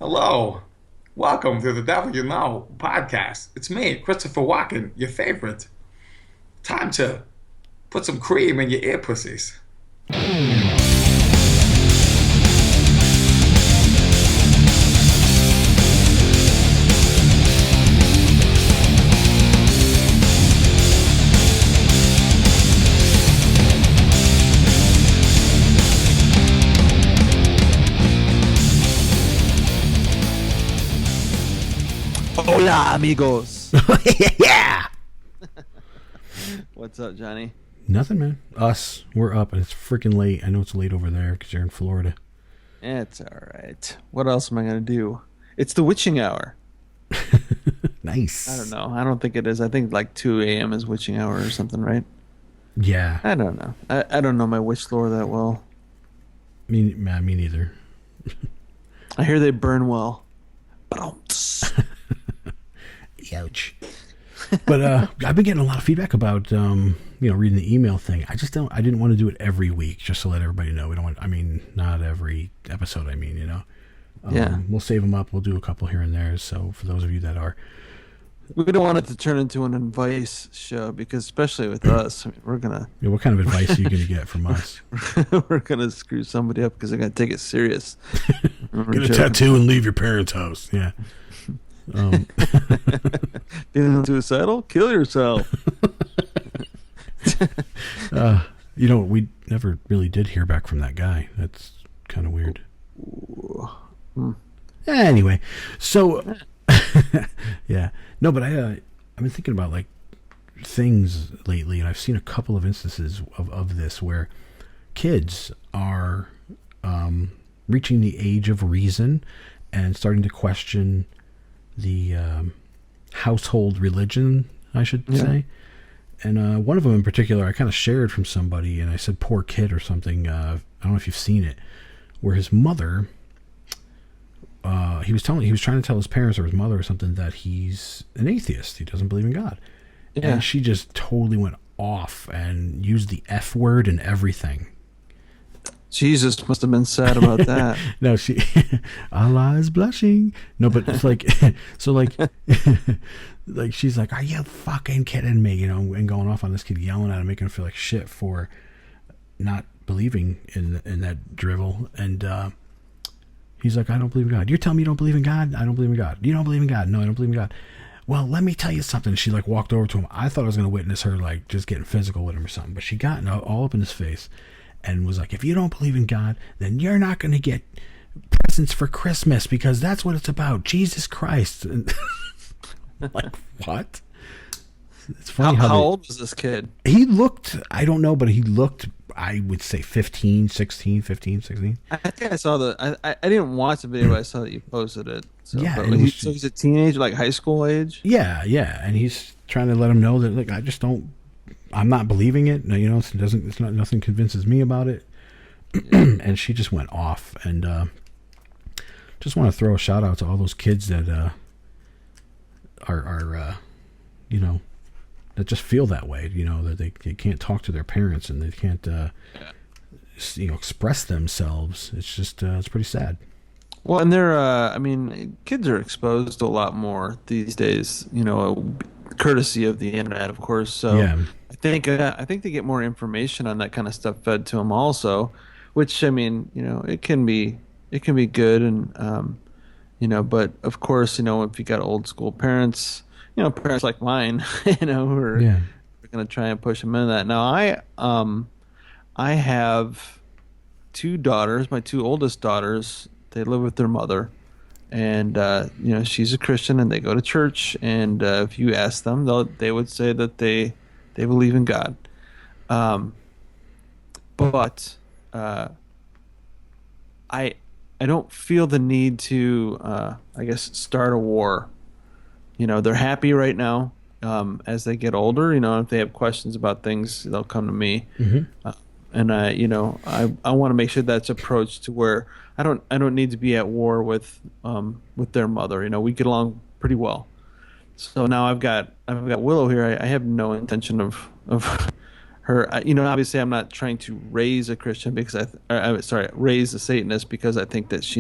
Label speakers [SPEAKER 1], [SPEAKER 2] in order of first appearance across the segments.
[SPEAKER 1] Hello. Welcome to the Devil You Know podcast. It's me, Christopher Walken, your favorite. Time to put some cream in your ear pussies.
[SPEAKER 2] Hola, amigos.
[SPEAKER 3] Yeah.
[SPEAKER 2] What's up, Johnny?
[SPEAKER 3] Nothing, man. We're up, and it's freaking late. I know it's late over there because you're in Florida.
[SPEAKER 2] It's all right. What else am I going to do? It's the witching hour.
[SPEAKER 3] Nice.
[SPEAKER 2] I don't know. I don't think it is. I think like 2 a.m. is witching hour or something, right?
[SPEAKER 3] Yeah.
[SPEAKER 2] I don't know. I don't know my witch lore that well.
[SPEAKER 3] Me neither.
[SPEAKER 2] I hear they burn well.
[SPEAKER 3] Ouch. But I've been getting a lot of feedback about reading the email thing. I didn't want to do it every week just to let everybody know. Not every episode,
[SPEAKER 2] Yeah.
[SPEAKER 3] We'll save them up. We'll do a couple here and there. So for those of you that are,
[SPEAKER 2] We don't want it to turn into an advice show because, especially with us, we're gonna
[SPEAKER 3] what kind of advice are you going to get from us?
[SPEAKER 2] we're gonna screw somebody up because they're gonna take it serious.
[SPEAKER 3] Get a tattoo and leave your parents' house. Yeah.
[SPEAKER 2] Feeling suicidal? Kill yourself.
[SPEAKER 3] We never really did hear back from that guy. That's kind of weird. Anyway, so yeah, no, but I've been thinking about like things lately, and I've seen a couple of instances of this where kids are reaching the age of reason and starting to question the household religion, I should say. And one of them in particular, I kind of shared from somebody, and I said, "Poor kid" or something. I don't know if you've seen it, where his mother, he was trying to tell his parents or his mother or something that he's an atheist. He doesn't believe in God. Yeah. And she just totally went off and used the F word and everything.
[SPEAKER 2] Jesus must have been sad about that.
[SPEAKER 3] No, Allah is blushing. No, but it's like, so like, like she's like, "Are you fucking kidding me?" And going off on this kid, yelling at him, making him feel like shit for not believing in that drivel. And he's like, "I don't believe in God." "You're telling me you don't believe in God?" "I don't believe in God." "You don't believe in God?" "No, I don't believe in God." "Well, let me tell you something." She like walked over to him. I thought I was going to witness her like just getting physical with him or something, but she got all up in his face and was like, "If you don't believe in God, then you're not going to get presents for Christmas because that's what it's about. Jesus Christ." And like, what? It's funny
[SPEAKER 2] how old was this kid?
[SPEAKER 3] He looked, I don't know, but he looked, I would say 15, 16.
[SPEAKER 2] I think I saw I didn't watch the video, but I saw that you posted it. So,
[SPEAKER 3] yeah.
[SPEAKER 2] So he's a teenager, like high school age?
[SPEAKER 3] Yeah. And he's trying to let him know that, like, I'm not believing it. No, nothing convinces me about it. Yeah. And she just went off. And just want to throw a shout out to all those kids that are that just feel that way. That they can't talk to their parents and they can't express themselves. It's just it's pretty sad.
[SPEAKER 2] Well, and they're kids are exposed to a lot more these days. Courtesy of the internet, of course. So yeah. I think they get more information on that kind of stuff fed to them also, which it can be good and but of course if you got old school parents, parents like mine, who are going to try and push them into that. Now I have two daughters, my two oldest daughters. They live with their mother. And, she's a Christian and they go to church. And if you ask them, they would say that they believe in God. But I don't feel the need to, start a war. They're happy right now. As they get older, if they have questions about things, they'll come to me. Mm-hmm. And I want to make sure that's approached to where I don't need to be at war with their mother. We get along pretty well. So now I've got Willow here. I have no intention of obviously I'm not trying to raise a Christian because raise a Satanist, because I think that she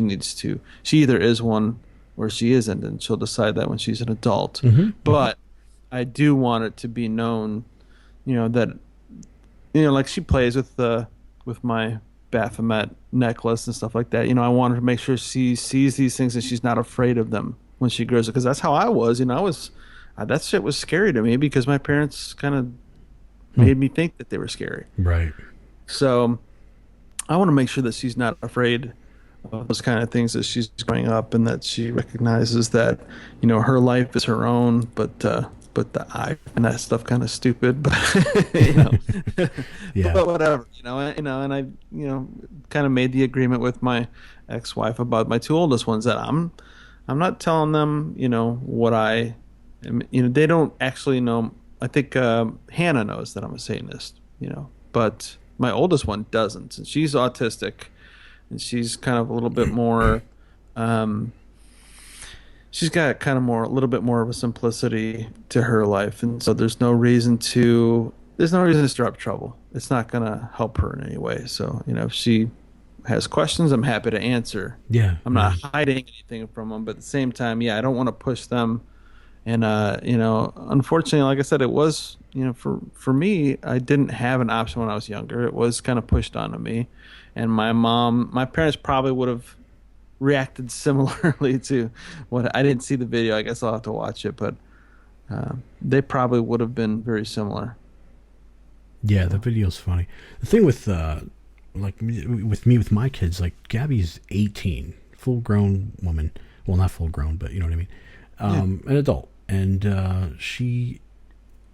[SPEAKER 2] either is one or she isn't, and she'll decide that when she's an adult.
[SPEAKER 3] Mm-hmm.
[SPEAKER 2] But I do want it to be known, that, like she plays with my Baphomet necklace and stuff like that. I want her to make sure she sees these things and she's not afraid of them when she grows up, because that's how I was. That shit was scary to me because my parents kind of made me think that they were scary.
[SPEAKER 3] Right.
[SPEAKER 2] So I want to make sure that she's not afraid of those kind of things as she's growing up, and that she recognizes that, her life is her own, but the I and that stuff kind of stupid, but
[SPEAKER 3] Yeah.
[SPEAKER 2] But whatever, and I kind of made the agreement with my ex-wife about my two oldest ones that I'm not telling them, what I am, they don't actually know. I think Hannah knows that I'm a Satanist, but my oldest one doesn't, and she's autistic, and she's kind of a little bit more. She's got kind of a little bit more of a simplicity to her life, and so there's no reason to stir up trouble. It's not gonna help her in any way. So if she has questions, I'm happy to answer.
[SPEAKER 3] Yeah,
[SPEAKER 2] I'm not hiding anything from them, but at the same time, I don't want to push them. And unfortunately, like I said, it was for me, I didn't have an option when I was younger. It was kind of pushed onto me, and my parents probably would have reacted similarly to what I didn't see the video. I guess I'll have to watch it, but they probably would have been very similar.
[SPEAKER 3] Yeah, the video's funny. The thing with with my kids, like Gabby's 18, full grown woman. Well, not full grown, but you know what I mean. An adult, and she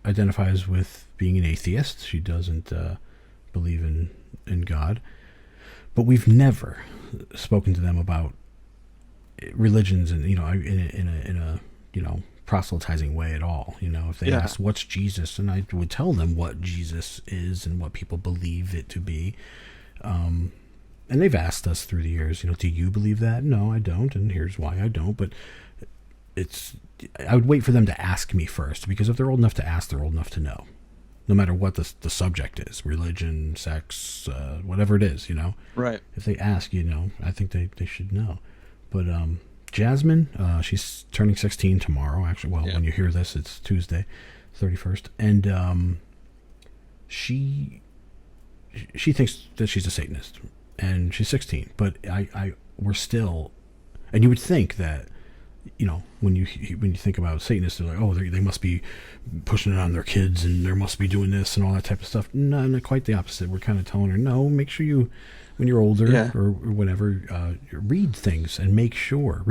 [SPEAKER 3] identifies with being an atheist. She doesn't believe in God, but we've never spoken to them about religions and in a proselytizing way at all. If they ask what's Jesus, and I would tell them what Jesus is and what people believe it to be. And they've asked us through the years, do you believe that? No, I don't, and here's why I don't. But I would wait for them to ask me first, because if they're old enough to ask, they're old enough to know. No matter what the subject is, religion, sex, whatever it is,
[SPEAKER 2] Right.
[SPEAKER 3] If they ask, I think they should know. But Jasmine, she's turning 16 tomorrow. Actually, when you hear this, it's Tuesday, 31st, and she thinks that she's a Satanist, and she's 16. But we're still, and you would think that, when you think about Satanists, they're like, oh, they must be pushing it on their kids, and they must be doing this and all that type of stuff. No, not quite the opposite. We're kind of telling her, no, make sure you, when you're older or whatever, read things and make sure.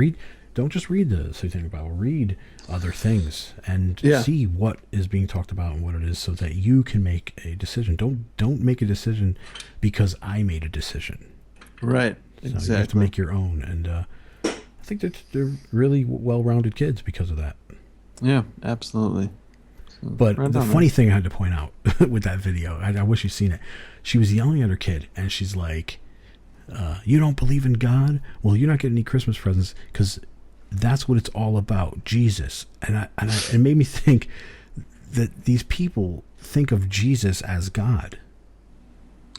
[SPEAKER 3] Don't just read the Satanic Bible. Read other things and see what is being talked about and what it is, so that you can make a decision. Don't make a decision because I made a decision.
[SPEAKER 2] Right.
[SPEAKER 3] So
[SPEAKER 2] exactly.
[SPEAKER 3] you have to make your own, and I think that they're really well-rounded kids because of that.
[SPEAKER 2] Yeah, absolutely. So,
[SPEAKER 3] but the funny thing I had to point out with that video, I wish you'd seen it. She was yelling at her kid, and she's like, you don't believe in God? Well, you're not getting any Christmas presents, because that's what it's all about, Jesus. And it made me think that these people think of Jesus as God.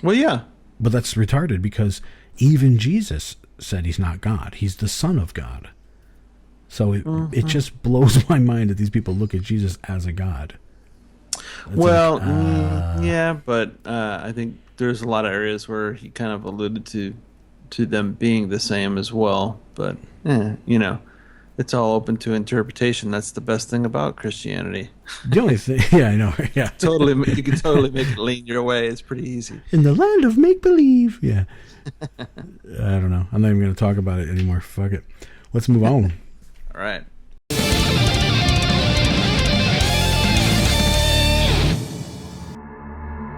[SPEAKER 2] Well, yeah.
[SPEAKER 3] But that's retarded, because even Jesus said he's not God. He's the Son of God. So it just blows my mind that these people look at Jesus as a God. It's
[SPEAKER 2] yeah, but I think there's a lot of areas where he kind of alluded to them being the same as well. But, it's all open to interpretation. That's the best thing about Christianity.
[SPEAKER 3] The only thing, I know, yeah.
[SPEAKER 2] You can totally make it lean your way. It's pretty easy.
[SPEAKER 3] In the land of make-believe, yeah. I don't know. I'm not even going to talk about it anymore. Fuck it. Let's move on.
[SPEAKER 2] All right.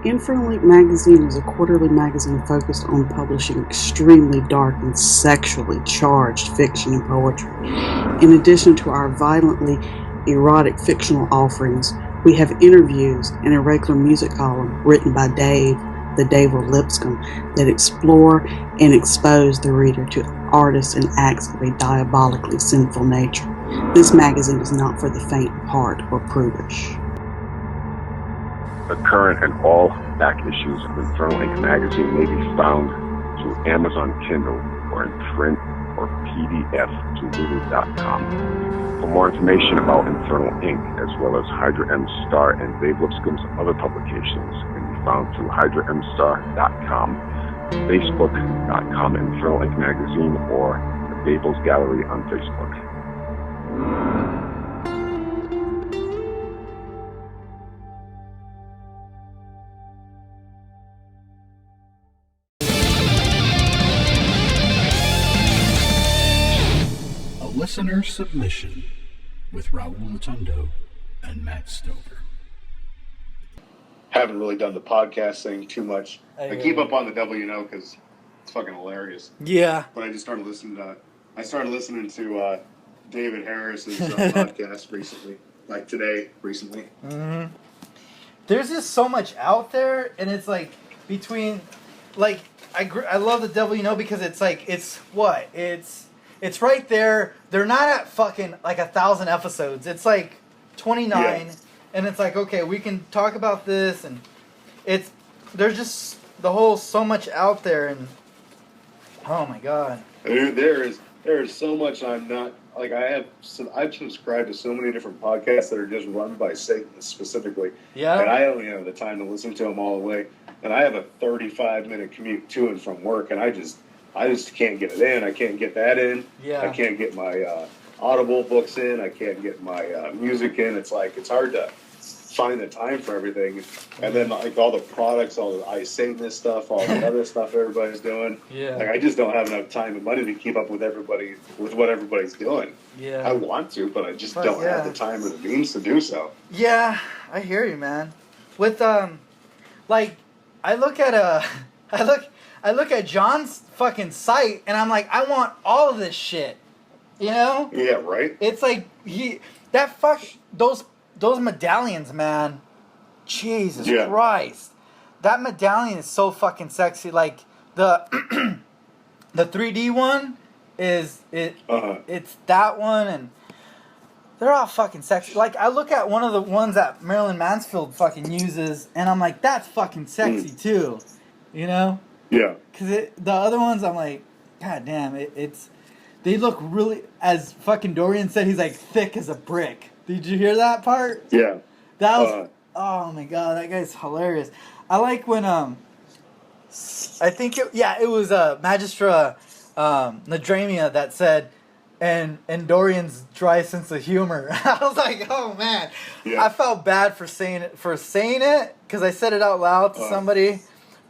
[SPEAKER 4] Infernal Magazine is a quarterly magazine focused on publishing extremely dark and sexually charged fiction and poetry. In addition to our violently erotic fictional offerings, we have interviews and a regular music column written by Dave, the Dave Lipscomb, that explore and expose the reader to artists and acts of a diabolically sinful nature. This magazine is not for the faint of heart or prudish.
[SPEAKER 5] The current and all back issues of Infernal Inc. magazine may be found through Amazon Kindle or in print or PDF to Lulu.com. For more information about Infernal Inc., as well as Hydra M Star and Dave Lipscomb's other publications, can be found through HydraMStar.com, Facebook.com, Infernal Inc. magazine, or the Babel's Gallery on Facebook.
[SPEAKER 3] Listener submission with Raul Atondo and Matt Stover.
[SPEAKER 6] Haven't really done the podcast thing too much. I keep up on the WNO because it's fucking hilarious.
[SPEAKER 7] Yeah.
[SPEAKER 6] But I just started listening to David Harris's podcast recently, like today, recently.
[SPEAKER 7] Mm-hmm. There's just so much out there, and it's like between, like I love the WNO because it's like it's right there. They're not at fucking like 1,000 episodes. It's like 29, and it's like, okay, we can talk about this, and there's just so much out there, and oh my god,
[SPEAKER 6] dude, there is so much. I'm not like I've subscribed to so many different podcasts that are just run by Satanists specifically.
[SPEAKER 7] Yeah,
[SPEAKER 6] and I don't have the time to listen to them all the way. And I have a 35-minute commute to and from work, and I just can't get it in. I can't get that in.
[SPEAKER 7] Yeah.
[SPEAKER 6] I can't get my Audible books in. I can't get my music in. It's like it's hard to find the time for everything. And then like all the products, all the I Satanist stuff, all the other stuff everybody's doing.
[SPEAKER 7] Yeah.
[SPEAKER 6] Like I just don't have enough time and money to keep up with what everybody's doing.
[SPEAKER 7] Yeah.
[SPEAKER 6] I want to, but I just don't have the time or the means to do so.
[SPEAKER 7] Yeah, I hear you, man. With like I look at John's fucking site, and I'm like, I want all of this shit, you know?
[SPEAKER 6] Yeah, right.
[SPEAKER 7] It's like those medallions, man. Jesus Christ, that medallion is so fucking sexy. Like the the 3D one it's that one, and they're all fucking sexy. Like I look at one of the ones that Marilyn Mansfield fucking uses, and I'm like, that's fucking sexy too, you know?
[SPEAKER 6] Yeah.
[SPEAKER 7] Because the other ones, I'm like, god damn, they look really, as fucking Dorian said, he's like thick as a brick. Did you hear that part?
[SPEAKER 6] Yeah.
[SPEAKER 7] That was, oh my god, that guy's hilarious. I like when, I think it was Magistra Nadramia that said, and Dorian's dry sense of humor. I was like, oh man. Yeah. I felt bad for saying it, because I said it out loud to somebody.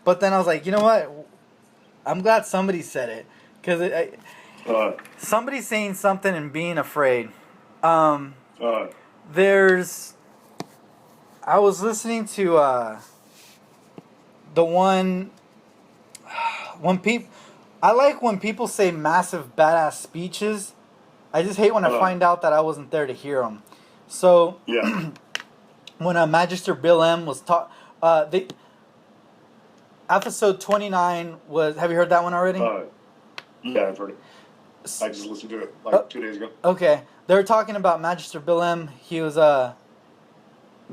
[SPEAKER 7] But then I was like, you know what? I'm glad somebody said it. Because somebody's saying something and being afraid. I was listening to the one... I like when people say massive badass speeches. I just hate when I find out that I wasn't there to hear them. So, when Magister Bill M was episode 29 was... Have you heard that one already?
[SPEAKER 6] Yeah, I've heard it. I just listened to it like 2 days ago.
[SPEAKER 7] Okay. They were talking about Magister Bill M. He was...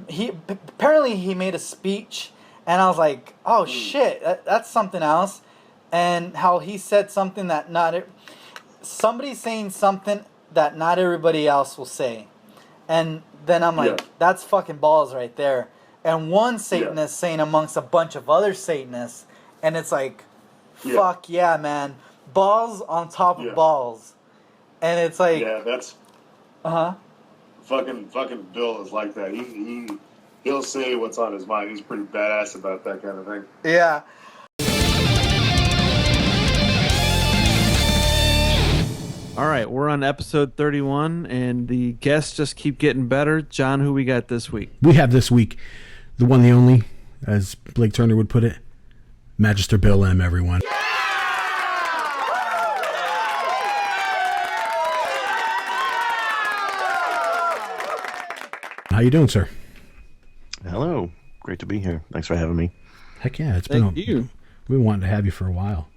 [SPEAKER 7] apparently he made a speech, and I was like, oh shit, that's something else. And how he said something that somebody's saying something that not everybody else will say. And then I'm like, that's fucking balls right there. And one Satanist saying amongst a bunch of other Satanists, and it's like, fuck yeah, man. Balls on top of balls. And it's like...
[SPEAKER 6] Yeah, that's... Fucking Bill is like that. He'll say what's on his mind. He's pretty badass about that kind of thing.
[SPEAKER 7] Yeah.
[SPEAKER 2] All right, we're on episode 31, and the guests just keep getting better. John, who we got this week?
[SPEAKER 3] We have this week the one, the only, as Blake Turner would put it, Magister Bill M, everyone. How you doing, sir?
[SPEAKER 8] Hello. Great to be here. Thanks for having me.
[SPEAKER 3] Heck yeah.
[SPEAKER 2] Thank you.
[SPEAKER 3] We've been wanting to have you for a while,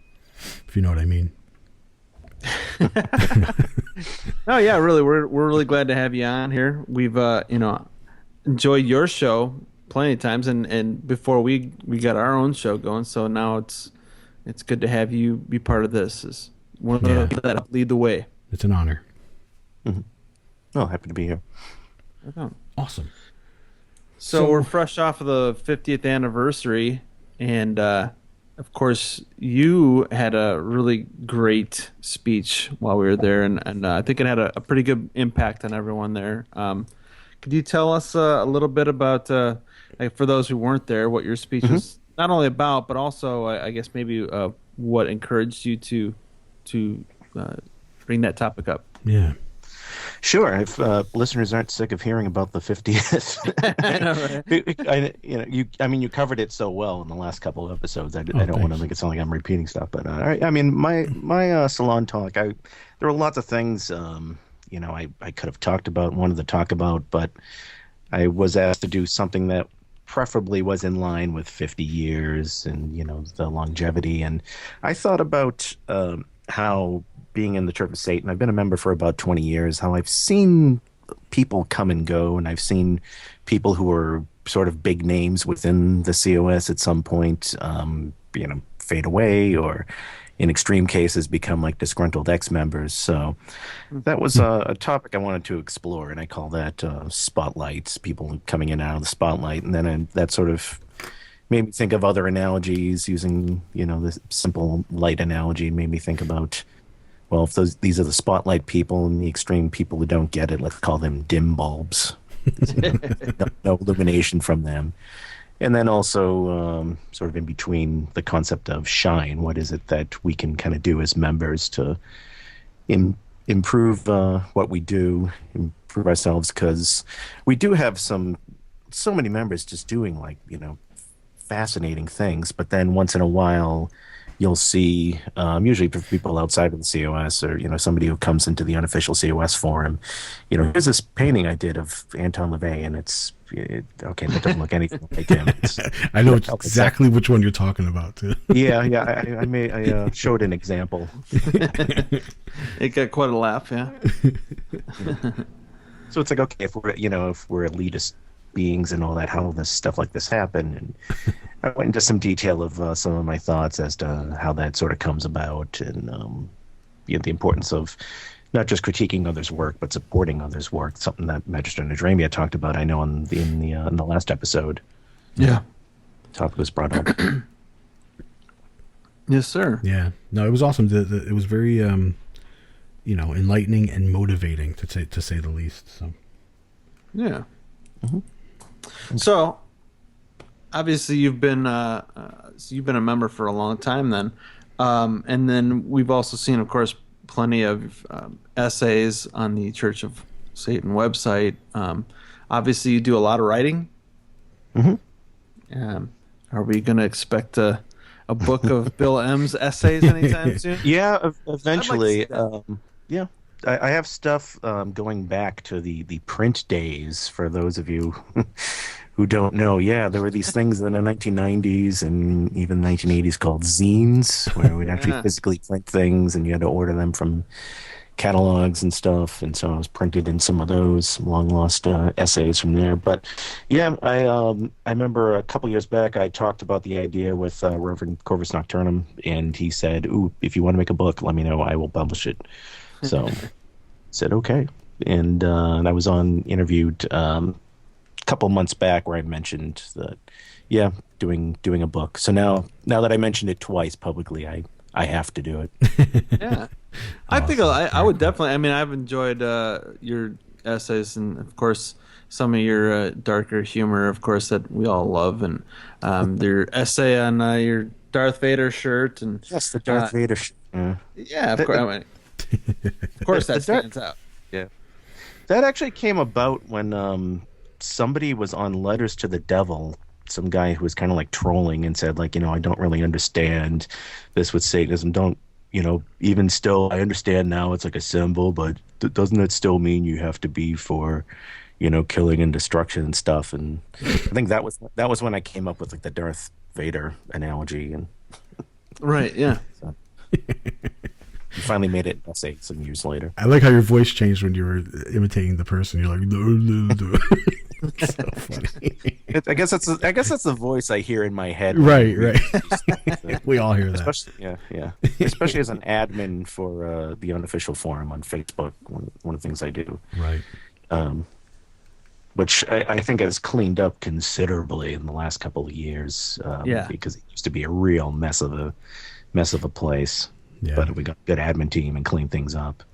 [SPEAKER 3] if you know what I mean.
[SPEAKER 2] No, yeah, really, we're really glad to have you on here. We've enjoyed your show plenty of times, and before we got our own show going. So now it's good to have you be part of this. Is one of the people that lead the way.
[SPEAKER 3] It's an honor.
[SPEAKER 8] Mm-hmm. Oh, happy to be here.
[SPEAKER 3] Awesome.
[SPEAKER 2] So we're fresh off of the 50th anniversary, and of course, you had a really great speech while we were there, and I think it had a pretty good impact on everyone there. Could you tell us a little bit about, for those who weren't there, what your speech was not only about, but also, I guess, maybe what encouraged you to bring that topic up?
[SPEAKER 3] Yeah.
[SPEAKER 8] Sure. If listeners aren't sick of hearing about the 50th,
[SPEAKER 2] I know, right?
[SPEAKER 8] You covered it so well in the last couple of episodes. I don't want to make it sound like I'm repeating stuff, but my salon talk. There were lots of things. I could have wanted to talk about, but I was asked to do something that preferably was in line with 50 years and the longevity. And I thought about how, being in the Church of Satan, I've been a member for about 20 years, how I've seen people come and go, and I've seen people who were sort of big names within the COS at some point, fade away, or in extreme cases become like disgruntled ex-members. So that was a topic I wanted to explore, and I call that spotlights, people coming in and out of the spotlight. And then that sort of made me think of other analogies, using the simple light analogy made me think about, well, if these are the spotlight people, and the extreme people who don't get it, let's call them dim bulbs. No illumination from them. And then also sort of in between, the concept of shine. What is it that we can kind of do as members to improve what we do, improve ourselves? Because we do have so many members just doing fascinating things, but then once in a while you'll see, usually for people outside of the COS, or somebody who comes into the unofficial COS forum, here's this painting I did of Anton LaVey, and that doesn't look anything like him.
[SPEAKER 3] I know exactly which one you're talking about too.
[SPEAKER 8] I showed an example.
[SPEAKER 2] It got quite a laugh, yeah.
[SPEAKER 8] So it's like, okay, if we're elitist beings and all that, how does stuff like this happen? And I went into some detail of some of my thoughts as to how that sort of comes about, and the importance of not just critiquing others' work, but supporting others' work. Something that Magister Nadramia talked about, I know, in the last episode.
[SPEAKER 2] Yeah,
[SPEAKER 8] the topic was brought up.
[SPEAKER 2] Yes, sir.
[SPEAKER 3] Yeah, no, it was awesome. It was very, enlightening and motivating to say the least. So,
[SPEAKER 2] yeah. Mm-hmm. So, obviously, you've been a member for a long time, then, and then we've also seen, of course, plenty of essays on the Church of Satan website. Obviously, you do a lot of writing.
[SPEAKER 8] Mm-hmm.
[SPEAKER 2] Are we going to expect a book of Bill M's essays anytime soon?
[SPEAKER 8] Yeah, eventually. Yeah. I have stuff going back to the print days, for those of you who don't know. Yeah, there were these things in the 1990s and even 1980s called zines, where we'd actually physically print things, and you had to order them from catalogs and stuff. And so I was printed in some of those long-lost essays from there. But yeah, I remember a couple years back I talked about the idea with Reverend Corvus Nocturnum, and he said, "Ooh, if you want to make a book, let me know. I will publish it." So I said, okay. And I was interviewed a couple months back where I mentioned that, doing a book. So now that I mentioned it twice publicly, I have to do it.
[SPEAKER 2] Yeah. I think I would definitely. I mean, I've enjoyed your essays, and of course some of your darker humor, of course, that we all love, and your essay on your Darth Vader shirt, and
[SPEAKER 8] yes, the Darth Vader shirt.
[SPEAKER 2] Yeah, of course. Of course, that stands out.
[SPEAKER 8] Yeah, that actually came about when somebody was on Letters to the Devil. Some guy who was kind of like trolling and said, like, I don't really understand this with Satanism. Don't, even still, I understand now it's like a symbol, but doesn't that still mean you have to be for, killing and destruction and stuff? And I think that was when I came up with like the Darth Vader analogy. And
[SPEAKER 2] right, yeah.
[SPEAKER 8] So. You finally made it an essay some years later.
[SPEAKER 3] I like how your voice changed when you were imitating the person. You're like, no. It's so funny.
[SPEAKER 8] I guess that's the voice I hear in my head.
[SPEAKER 3] Right. We all hear that.
[SPEAKER 8] Especially, yeah. Especially as an admin for the unofficial forum on Facebook. One of the things I do.
[SPEAKER 3] Right.
[SPEAKER 8] Which I think has cleaned up considerably in the last couple of years. Because it used to be a real mess of a place. Yeah. But we got a good admin team and cleaned things up.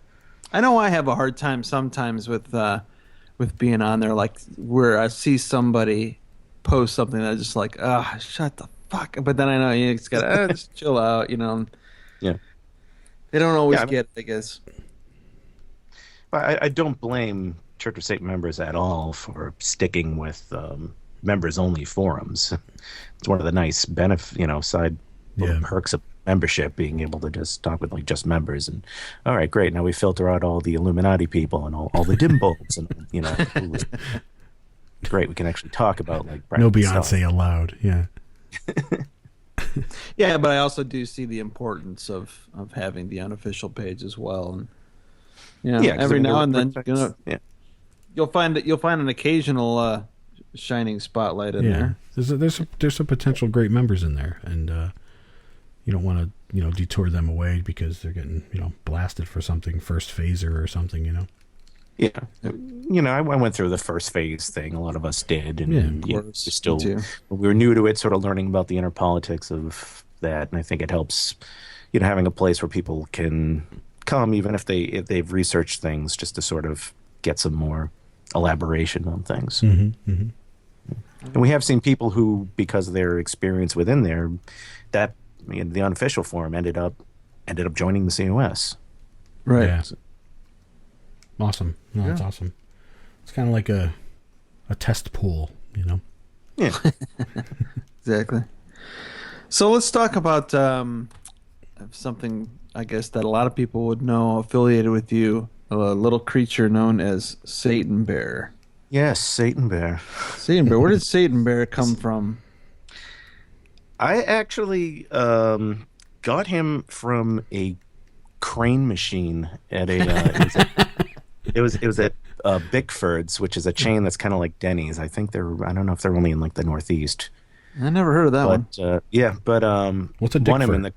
[SPEAKER 2] I know I have a hard time sometimes with being on there, like where I see somebody post something that I just like, shut the fuck. But then I know you just gotta just chill out,
[SPEAKER 8] Yeah.
[SPEAKER 2] They don't always get it, I guess.
[SPEAKER 8] I don't blame Church of Satan members at all for sticking with members-only forums. It's one of the nice side perks of membership, being able to just talk with just members. And all right, great. Now we filter out all the Illuminati people and all the dim bulbs, and great. We can actually talk about
[SPEAKER 3] no Beyonce stuff. Allowed. Yeah.
[SPEAKER 2] Yeah, but I also do see the importance of having the unofficial page as well, and every now and then you'll find an occasional shining spotlight in there.
[SPEAKER 3] There's some potential great members in there, and you don't want to detour them away because they're getting blasted for something, first phaser or something.
[SPEAKER 8] Yeah, I went through the first phase thing. A lot of us did, and we were new to it, sort of learning about the inner politics of that. And I think it helps, having a place where people can come, even if they've researched things, just to sort of get some more elaboration on things.
[SPEAKER 3] Mm-hmm, mm-hmm.
[SPEAKER 8] And we have seen people who, because of their experience within there, the unofficial forum ended up joining the COS.
[SPEAKER 2] Right.
[SPEAKER 3] Yeah. Awesome. No, that's awesome. It's kind of like a test pool,
[SPEAKER 8] Yeah.
[SPEAKER 2] Exactly. So let's talk about something, I guess, that a lot of people would know affiliated with you, a little creature known as Satan Bear.
[SPEAKER 8] Yes, Satan Bear.
[SPEAKER 2] Satan Bear. Where did Satan Bear come from?
[SPEAKER 8] I actually got him from a crane machine at it was at Bickford's, which is a chain that's kind of like Denny's. I don't know if they're only in the Northeast.
[SPEAKER 2] I never heard of that one.
[SPEAKER 3] What's a Dickford?
[SPEAKER 8] Won him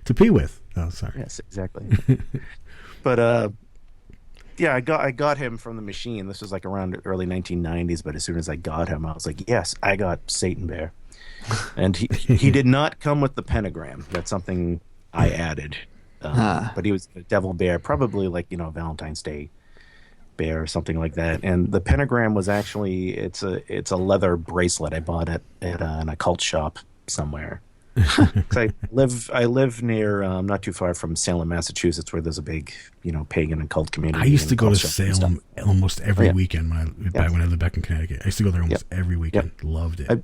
[SPEAKER 3] to pee with. Oh, sorry.
[SPEAKER 8] Yes, exactly. But I got him from the machine. This was around the early 1990s. But as soon as I got him, I was like, yes, I got Satan Bear. And he did not come with the pentagram. That's something I added. But he was a devil bear, probably Valentine's Day bear or something like that. And the pentagram was actually it's a leather bracelet I bought at an occult shop somewhere. I live near not too far from Salem, Massachusetts, where there's a big pagan occult community.
[SPEAKER 3] I used to go to Salem almost every weekend when I lived back in Connecticut. I used to go there almost every weekend. Loved it.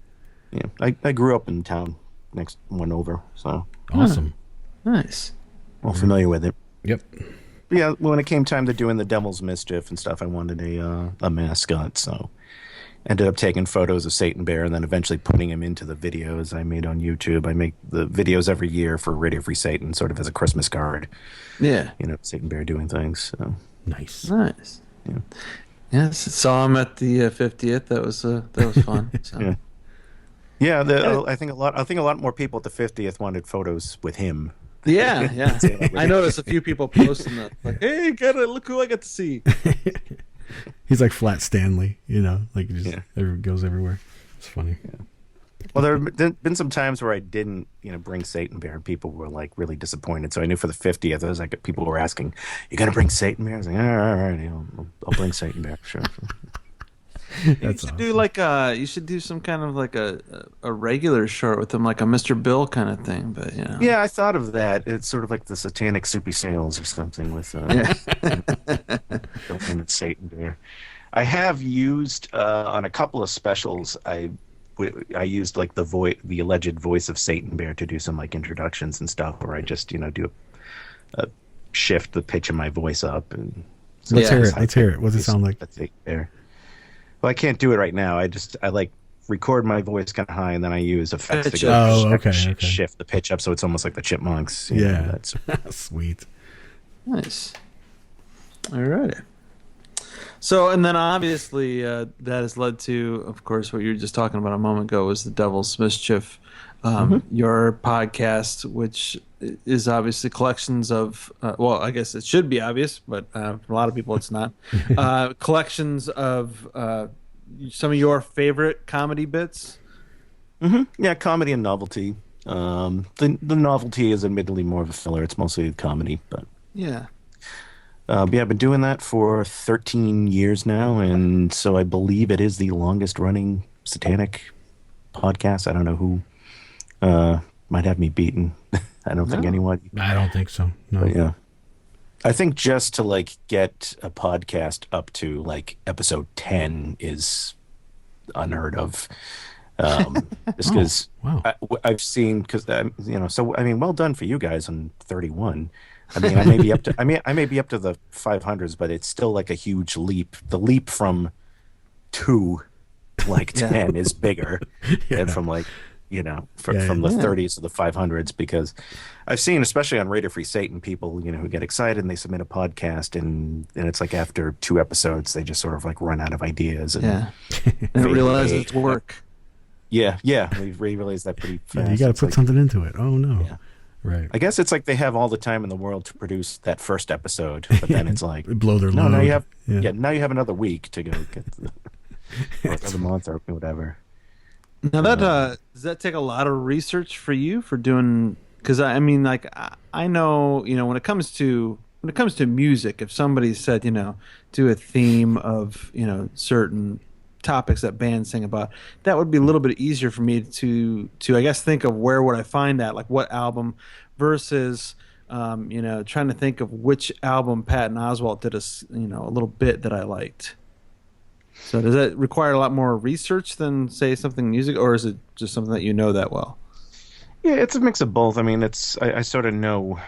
[SPEAKER 8] I grew up in town next one over, so
[SPEAKER 3] awesome.
[SPEAKER 2] Nice.
[SPEAKER 8] Well, familiar with it.
[SPEAKER 3] Yep.
[SPEAKER 8] Yeah, when it came time to doing the Devil's Mischief and stuff, I wanted a mascot, so ended up taking photos of Satan Bear and then eventually putting him into the videos I made on YouTube. I make the videos every year for Radio Free Satan, sort of as a Christmas card.
[SPEAKER 2] Yeah.
[SPEAKER 8] Satan Bear doing things. So.
[SPEAKER 3] Nice.
[SPEAKER 8] Yeah.
[SPEAKER 2] Yes, saw him at the 50th. That was fun. So.
[SPEAKER 8] Yeah. I think a lot more people at the 50th wanted photos with him.
[SPEAKER 2] Yeah. I noticed a few people posting that, hey, look who I got to see.
[SPEAKER 3] He's like Flat Stanley, he just goes everywhere. It's funny.
[SPEAKER 8] Yeah. Well, there have been some times where I didn't, bring Satan Bear, and people were really disappointed. So I knew for the 50th, I was people were asking, "You gonna bring Satan Bear?" I was like, "All right, I'll bring Satan Bear, sure."
[SPEAKER 2] You should do you should do some kind of a regular short with him, like a Mr. Bill kind of thing, but
[SPEAKER 8] Yeah, I thought of that. It's sort of like the Satanic Soupy Sales or something with and Satan Bear. I have used on a couple of specials. I used the alleged voice of Satan Bear to do some introductions and stuff, where I just do a shift the pitch of my voice up and.
[SPEAKER 3] Let's hear it. What does it sound like?
[SPEAKER 8] That's Satan Bear. Well, I can't do it right now. I record my voice kind of high, and then I use effects to shift the pitch up, so it's almost like the Chipmunks.
[SPEAKER 3] Sweet.
[SPEAKER 2] Nice. All right. So, and then obviously that has led to, of course, what you were just talking about a moment ago was the Devil's Mischief, your podcast, which is obviously collections of, well, I guess it should be obvious, but for a lot of people it's not, collections of some of your favorite comedy bits.
[SPEAKER 8] Yeah, comedy and novelty. The novelty is admittedly more of a filler. It's mostly comedy, but
[SPEAKER 2] yeah.
[SPEAKER 8] I've been doing that for 13 years now, and so I believe it is the longest running satanic podcast. I don't know who might have me beaten. I don't think anyone.
[SPEAKER 3] I don't think so. No.
[SPEAKER 8] But yeah. I think just to like get a podcast up to like episode 10 is unheard of. Just because I've seen, because so I mean, well done for you guys on 31. I mean, I may be up to the 500s, but it's still like a huge leap. The leap from 2 like 10 is bigger than from like from the 30s to the 500s, because I've seen, especially on Radio Free Satan, people who get excited and they submit a podcast and it's like after 2 episodes they just sort of like run out of ideas and
[SPEAKER 2] realize it's work.
[SPEAKER 8] Yeah, we realize that pretty fast.
[SPEAKER 3] You got to put something into it. Oh no. Yeah. Right.
[SPEAKER 8] I guess it's like they have all the time in the world to produce that first episode, but then it's like
[SPEAKER 3] blow their load.
[SPEAKER 8] Now you have now you have another week to go get or another month or whatever.
[SPEAKER 2] Now that does that take a lot of research for you for doing? Because I mean, like I know when it comes to music, if somebody said do a theme of certain topics that bands sing about, that would be a little bit easier for me to I guess think of where would I find that, like what album, versus trying to think of which album Patton Oswalt did a little bit that I liked. So does that require a lot more research than say something music, or is it just something that that well?
[SPEAKER 8] Yeah, it's a mix of both. I mean, I sort of know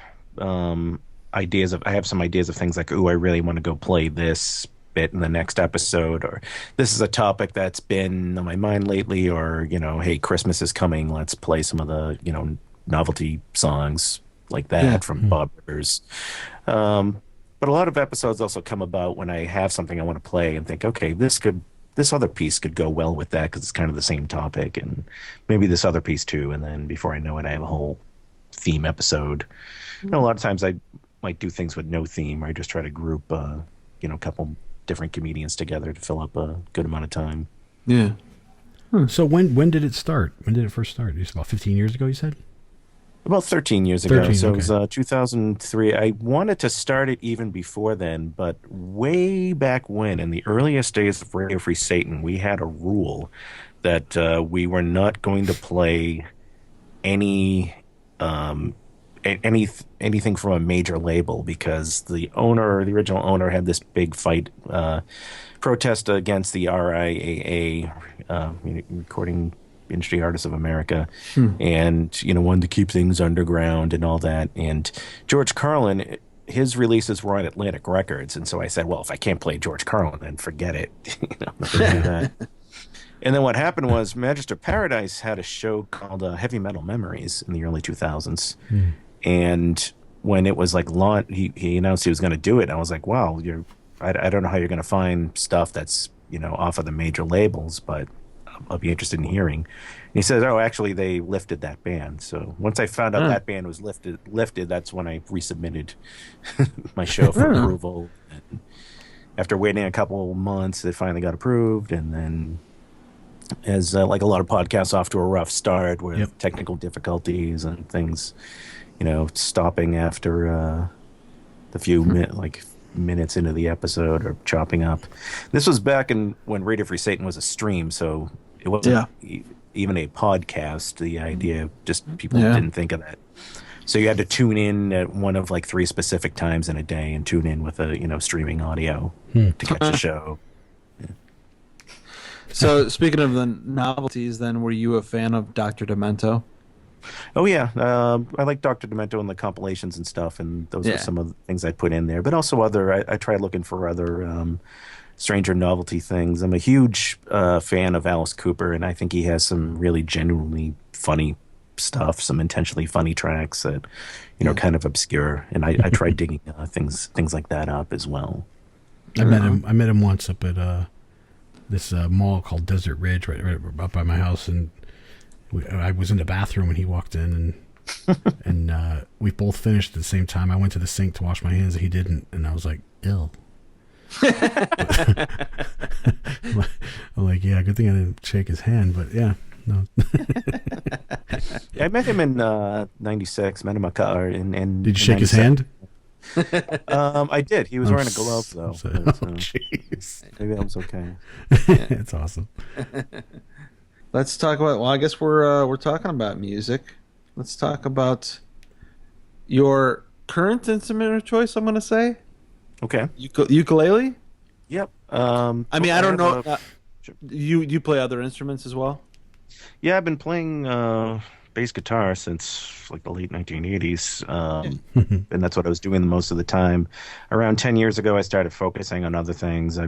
[SPEAKER 8] ideas of, I have some ideas of things like, I really want to go play this bit in the next episode, or this is a topic that's been on my mind lately, or hey, Christmas is coming, let's play some of the novelty songs like that from Bob Rivers. But a lot of episodes also come about when I have something I want to play and think, okay, this other piece could go well with that because it's kind of the same topic, and maybe this other piece too, and then before I know it I have a whole theme episode. A lot of times I might do things with no theme, or I just try to group a couple different comedians together to fill up a good amount of time.
[SPEAKER 2] Yeah.
[SPEAKER 3] So when did it start? When did it first start? It's about 15 years ago, you said?
[SPEAKER 8] About 13 years ago. So okay. It was 2003. I wanted to start it even before then, but way back when, in the earliest days of Radio Free Satan, we had a rule that we were not going to play anything from a major label, because the original owner, had this big fight, protest against the RIAA, Recording Industry Artists of America, and wanted to keep things underground and all that. And George Carlin, his releases were on Atlantic Records, and so I said, well, if I can't play George Carlin, then forget it. I'm not gonna do that. And then what happened was Magister Paradise had a show called Heavy Metal Memories in the early 2000s. And when it was like launched, he announced he was going to do it. I was like, wow, I don't know how you're going to find stuff that's off of the major labels, but I'll be interested in hearing. And he says, oh, actually they lifted that ban. So once I found out that ban was lifted, that's when I resubmitted my show for approval. And after waiting a couple months, it finally got approved. And then, as like a lot of podcasts, off to a rough start with technical difficulties and things, stopping after the few minutes into the episode, or chopping up. This was back when Radio Free Satan was a stream, so it wasn't even a podcast. The idea, just people didn't think of that. So you had to tune in at one of like 3 specific times in a day, and tune in with a streaming audio to catch the show.
[SPEAKER 2] So speaking of the novelties, then, were you a fan of Dr. Demento?
[SPEAKER 8] Oh yeah, I like Dr. Demento and the compilations and stuff, and those are some of the things I put in there. But also I try looking for other stranger novelty things. I'm a huge fan of Alice Cooper, and I think he has some really genuinely funny stuff, some intentionally funny tracks that kind of obscure, and I try digging things like that up as well.
[SPEAKER 3] I met him once up at this mall called Desert Ridge, right up by my house, and I was in the bathroom when he walked in, and we both finished at the same time. I went to the sink to wash my hands, and he didn't, and I was like, ill. I'm like, yeah, good thing I didn't shake his hand, but yeah, no.
[SPEAKER 8] Yeah, I met him in '96. Met him at car. And
[SPEAKER 3] did you shake his hand?
[SPEAKER 8] I did. He was wearing a glove though.
[SPEAKER 3] Jeez.
[SPEAKER 8] Maybe that was okay.
[SPEAKER 3] It's awesome.
[SPEAKER 2] Let's talk about. Well, I guess we're talking about music. Let's talk about your current instrument of choice. I'm going to say.
[SPEAKER 8] Okay.
[SPEAKER 2] Ukulele.
[SPEAKER 8] Yep.
[SPEAKER 2] I mean, I don't know. You play other instruments as well?
[SPEAKER 8] Yeah, I've been playing bass guitar since like the late 1980s, and that's what I was doing most of the time. Around 10 years ago, I started focusing on other things.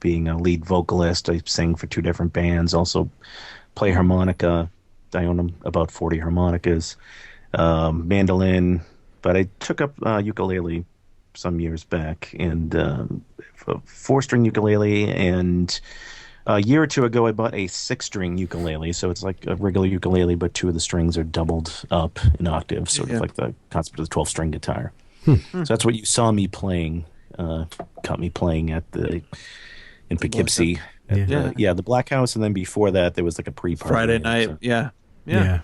[SPEAKER 8] Being a lead vocalist, I sing for 2 different bands. Also, play harmonica. I own about 40 harmonicas, mandolin. But I took up ukulele some years back, and a 4-string ukulele, and a year or two ago I bought a 6-string ukulele, so it's like a regular ukulele, but 2 of the strings are doubled up in octaves, sort of like the concept of the 12-string guitar. So that's what you saw me playing, caught me playing in Poughkeepsie. The Black House, and then before that there was like a pre-party.
[SPEAKER 2] Friday night, yeah.
[SPEAKER 3] Friday.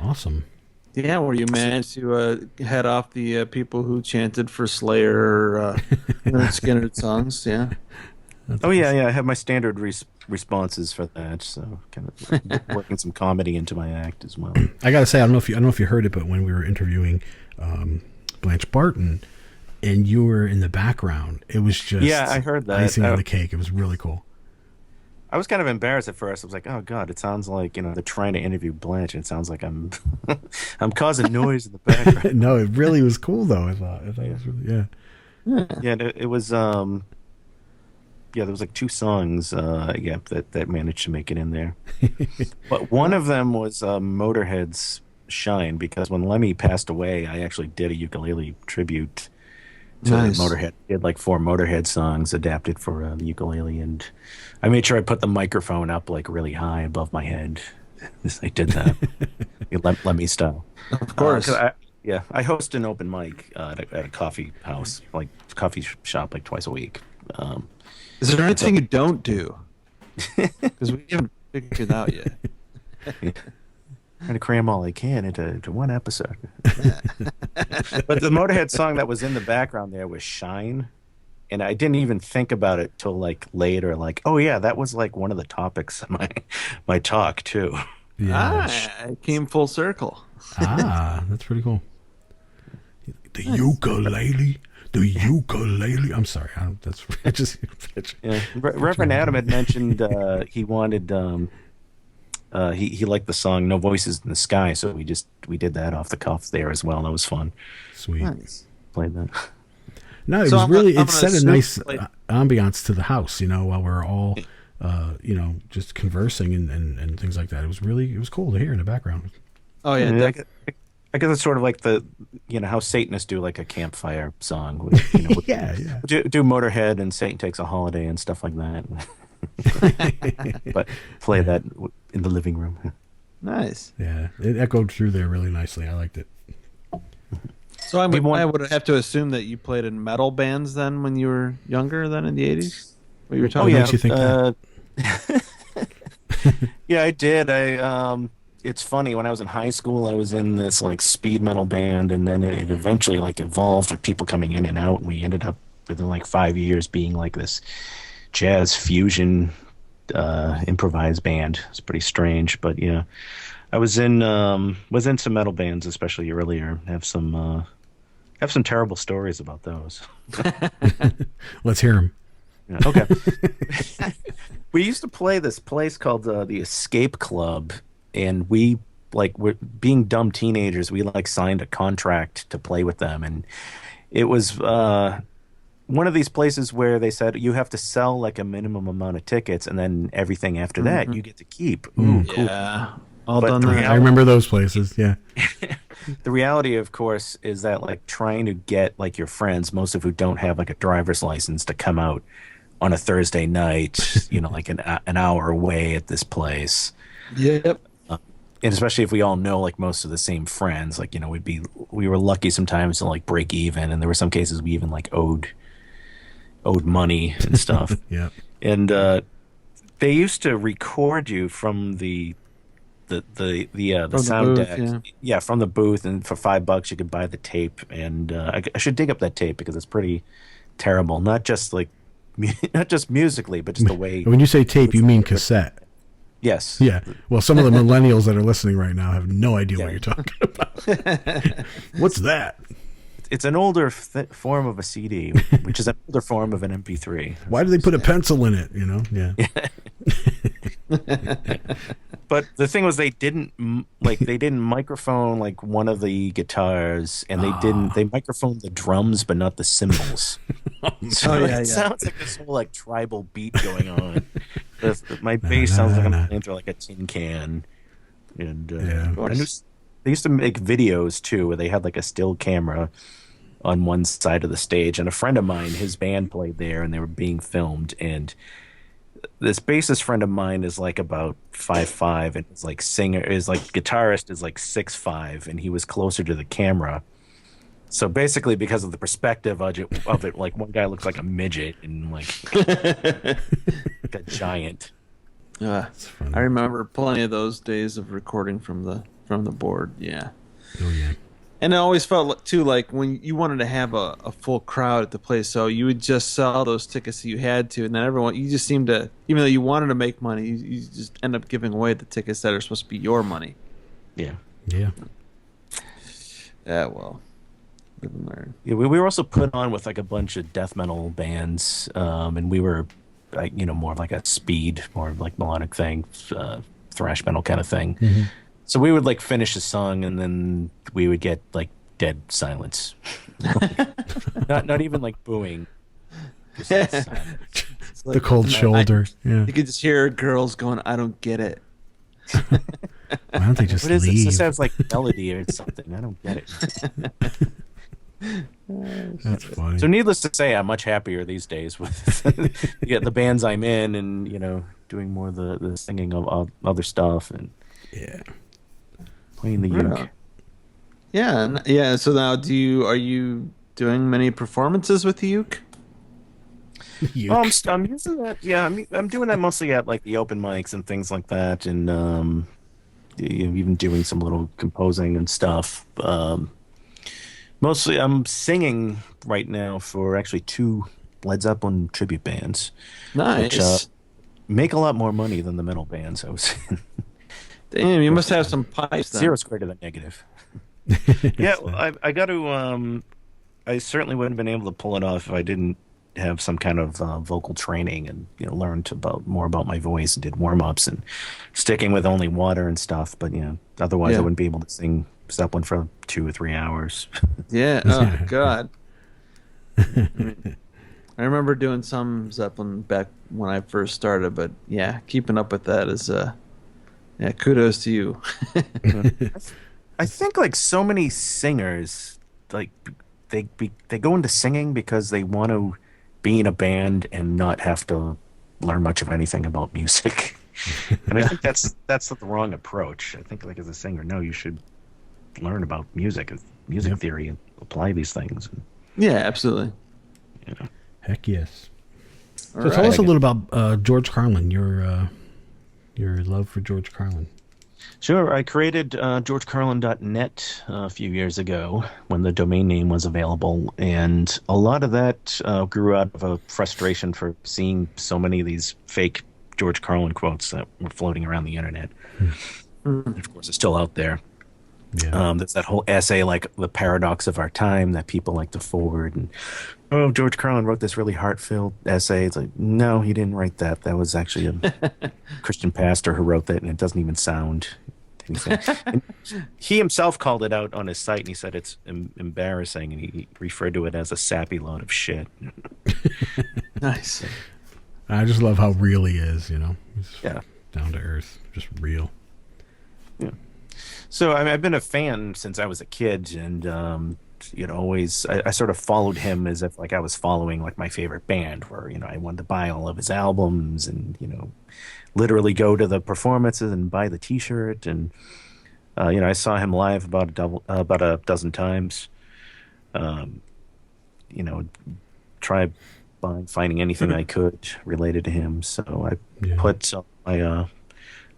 [SPEAKER 3] Awesome.
[SPEAKER 2] Yeah, where you managed to head off the people who chanted for Slayer or Skinner songs, yeah.
[SPEAKER 8] Yeah. I have my standard responses for that, so kind of working some comedy into my act as well.
[SPEAKER 3] I gotta say, I don't know if you heard it, but when we were interviewing Blanche Barton, and you were in the background, it was just
[SPEAKER 8] I heard that
[SPEAKER 3] icing on the cake. It was really cool.
[SPEAKER 8] I was kind of embarrassed at first. I was like, "Oh God, it sounds like they're trying to interview Blanche, and it sounds like I'm I'm causing noise in the background."
[SPEAKER 3] No, it really was cool though. I thought it was really
[SPEAKER 8] it was there was like 2 songs that managed to make it in there. But one of them was Motorhead's Shine, because when Lemmy passed away, I actually did a ukulele tribute to Motorhead. I did like 4 Motorhead songs adapted for the ukulele, and I made sure I put the microphone up like really high above my head. I did that. Lemmy style.
[SPEAKER 2] Of course.
[SPEAKER 8] I host an open mic at a coffee house, like coffee shop, like twice a week.
[SPEAKER 2] Is there anything you don't do? Because we haven't figured it out yet.
[SPEAKER 8] Trying to cram all I can into one episode. But the Motorhead song that was in the background there was Shine. And I didn't even think about it till like later, like, oh yeah, that was like one of the topics of my talk too.
[SPEAKER 3] Yeah.
[SPEAKER 2] It came full circle.
[SPEAKER 3] That's pretty cool. The ukulele. I'm sorry.
[SPEAKER 8] Reverend Adam had mentioned he wanted he liked the song "No Voices in the Sky," so we did that off the cuff there as well. That was fun.
[SPEAKER 3] Sweet.
[SPEAKER 2] Nice.
[SPEAKER 8] Played that.
[SPEAKER 3] No, it was really. It set a nice ambiance to the house, while we're all, just conversing and things like that. It was cool to hear in the background.
[SPEAKER 2] Oh yeah,
[SPEAKER 8] I guess it's sort of like the, how Satanists do like a campfire song.
[SPEAKER 3] Yeah.
[SPEAKER 8] Do Motorhead and Satan Takes a Holiday and stuff like that. But play that in the living room.
[SPEAKER 2] Nice.
[SPEAKER 3] Yeah, it echoed through there really nicely. I liked it.
[SPEAKER 2] So I would have to assume that you played in metal bands then when you were younger than in the 80s? What you were talking
[SPEAKER 3] about? Makes you think that?
[SPEAKER 8] Yeah, I did. It's funny, when I was in high school, I was in this like speed metal band, and then it eventually like evolved with people coming in and out, and we ended up within like 5 years being like this jazz fusion improvised band. It's pretty strange, but yeah, I was in some metal bands, especially earlier. Have some terrible stories about those.
[SPEAKER 3] Let's hear them.
[SPEAKER 8] Yeah, okay. We used to play this place called the Escape Club, and we're being dumb teenagers. We signed a contract to play with them, and it was one of these places where they said you have to sell like a minimum amount of tickets, and then everything after that you get to keep. Ooh, cool.
[SPEAKER 2] Yeah.
[SPEAKER 3] I remember those places. Yeah.
[SPEAKER 8] the reality, of course, is that like trying to get like your friends, most of who don't have like a driver's license, to come out on a Thursday night, like an hour away at this place.
[SPEAKER 2] Yep.
[SPEAKER 8] And especially if we all know like most of the same friends, like we were lucky sometimes to like break even, and there were some cases we even like owed money and stuff.
[SPEAKER 3] Yeah.
[SPEAKER 8] And they used to record you from the sound
[SPEAKER 2] booth,
[SPEAKER 8] deck. Yeah, from the booth, and for $5 you could buy the tape. And I should dig up that tape because it's pretty terrible. Not just musically, but just the way.
[SPEAKER 3] When you say tape, you mean cassette.
[SPEAKER 8] Yes.
[SPEAKER 3] Yeah. Well, some of the millennials that are listening right now have no idea what you're talking about. What's that?
[SPEAKER 8] It's an older form of a CD, which is an older form of an MP3.
[SPEAKER 3] Why do they put a pencil in it? Yeah.
[SPEAKER 8] But the thing was, they didn't microphone like one of the guitars, and they microphoned the drums, but not the cymbals. So it sounds like this whole like tribal beat going on. My bass sounds like I'm playing through like a tin can. And they used to make videos too, where they had like a still camera on one side of the stage, and a friend of mine, his band played there, and they were being filmed. And this bassist friend of mine is like about 5'5", and his like guitarist is like 6'5", and he was closer to the camera. So basically, because of the perspective of it, like one guy looks like a midget and like a giant.
[SPEAKER 2] I remember plenty of those days of recording from the board. Yeah.
[SPEAKER 3] Oh yeah.
[SPEAKER 2] And it always felt too like when you wanted to have a full crowd at the place, so you would just sell those tickets that you had to, and then you just seemed to, even though you wanted to make money, you just end up giving away the tickets that are supposed to be your money.
[SPEAKER 8] Yeah.
[SPEAKER 3] Yeah.
[SPEAKER 2] Yeah. Well. Live and learn.
[SPEAKER 8] Yeah, we were also put on with like a bunch of death metal bands, and we were, like, more of like a speed, more of like melodic thing, thrash metal kind of thing.
[SPEAKER 3] Mm-hmm.
[SPEAKER 8] So we would like finish a song, and then we would get like dead silence. not even like booing. Just like silence.
[SPEAKER 3] Like, the cold shoulder.
[SPEAKER 2] You could just hear girls going, "I don't get it."
[SPEAKER 3] Why don't they just
[SPEAKER 8] what is
[SPEAKER 3] leave?
[SPEAKER 8] This sounds like melody or something. I don't get it.
[SPEAKER 3] That's funny.
[SPEAKER 8] So needless to say, I'm much happier these days with the bands I'm in, and doing more of the singing of other stuff, and playing the uke.
[SPEAKER 2] Yeah. So now, are you doing many performances with the uke?
[SPEAKER 8] I'm using that. Yeah, I'm doing that mostly at like the open mics and things like that, and even doing some little composing and stuff. Mostly, I'm singing right now for actually 2 Led Zeppelin tribute bands.
[SPEAKER 2] Nice.
[SPEAKER 8] Which make a lot more money than the metal bands I was in.
[SPEAKER 2] Damn, you must have some pipes then.
[SPEAKER 8] Zero's greater than negative. Yeah, well, I got to. I certainly wouldn't have been able to pull it off if I didn't have some kind of vocal training and learned more about my voice and did warm-ups and sticking with only water and stuff. But otherwise I wouldn't be able to sing Zeppelin for 2 or 3 hours.
[SPEAKER 2] Yeah. Oh God. I remember doing some Zeppelin back when I first started, but keeping up with that is kudos to you.
[SPEAKER 8] I think like so many singers, like they go into singing because they want to be in a band and not have to learn much of anything about music. And I think that's the wrong approach. I think like as a singer, no, you should learn about music theory and apply these things.
[SPEAKER 2] Yeah, absolutely.
[SPEAKER 3] Heck yes.
[SPEAKER 2] All
[SPEAKER 3] so tell us a little about George Carlin, your love for George Carlin.
[SPEAKER 8] Sure. I created georgecarlin.net a few years ago when the domain name was available, and a lot of that grew out of a frustration for seeing so many of these fake George Carlin quotes that were floating around the internet. And of course, it's still out there. Yeah. There's that whole essay, like The Paradox of Our Time, that people like to forward. And, George Carlin wrote this really heartfelt essay. It's like, no, he didn't write that. That was actually a Christian pastor who wrote that, and it doesn't even sound anything. And he himself called it out on his site, and he said it's embarrassing, and he referred to it as a sappy load of shit.
[SPEAKER 2] Nice.
[SPEAKER 3] I just love how real he is, He's
[SPEAKER 8] down
[SPEAKER 3] to earth, just real.
[SPEAKER 8] Yeah. So I mean, I've been a fan since I was a kid, and always I sort of followed him as if like I was following like my favorite band, where I wanted to buy all of his albums and literally go to the performances and buy the T-shirt, and I saw him live about a dozen times. Try finding anything I could related to him. So I put some my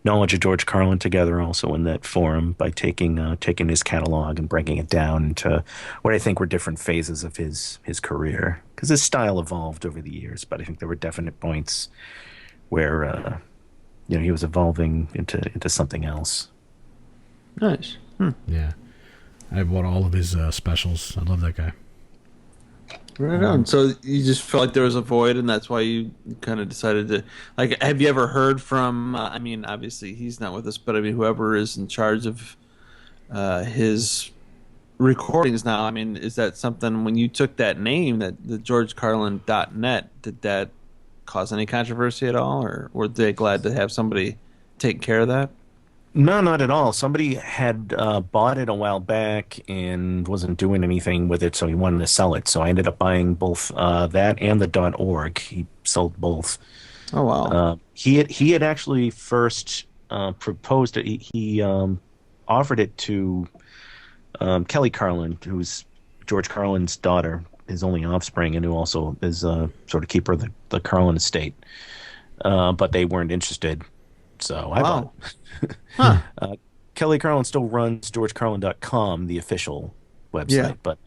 [SPEAKER 8] knowledge of George Carlin together also in that forum by taking his catalog and breaking it down into what I think were different phases of his career, because his style evolved over the years, but I think there were definite points where he was evolving into something else.
[SPEAKER 2] Nice.
[SPEAKER 3] Yeah, I bought all of his specials. I love that guy.
[SPEAKER 2] Right on. So you just felt like there was a void, and that's why you kind of decided to, like, have you ever heard from, I mean, obviously he's not with us, but I mean, whoever is in charge of his recordings now, I mean, is that something, when you took that name, that the GeorgeCarlin.net, did that cause any controversy at all, or were they glad to have somebody take care of that?
[SPEAKER 8] No, not at all. Somebody had bought it a while back and wasn't doing anything with it, so he wanted to sell it. So I ended up buying both that and the .org. He sold both.
[SPEAKER 2] Oh wow!
[SPEAKER 8] He had actually first proposed it. He offered it to Kelly Carlin, who's George Carlin's daughter, his only offspring, and who also is sort of keeper of the Carlin estate. But they weren't interested. So I bought it.
[SPEAKER 2] Huh.
[SPEAKER 8] Kelly Carlin still runs GeorgeCarlin.com, the official website, but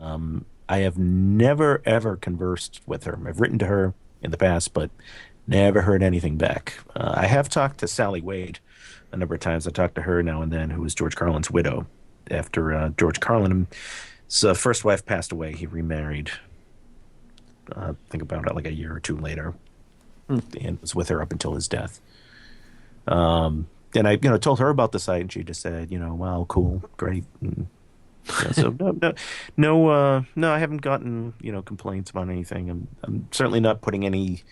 [SPEAKER 8] I have never, ever conversed with her. I've written to her in the past, but never heard anything back. I have talked to Sally Wade a number of times. I talked to her now and then, who was George Carlin's widow. After George Carlin's first wife passed away, he remarried, I think about it like a year or two later, and was with her up until his death. And I, told her about the site, and she just said, wow, cool, great. And, so no, I haven't gotten, complaints about anything. I'm certainly not putting any,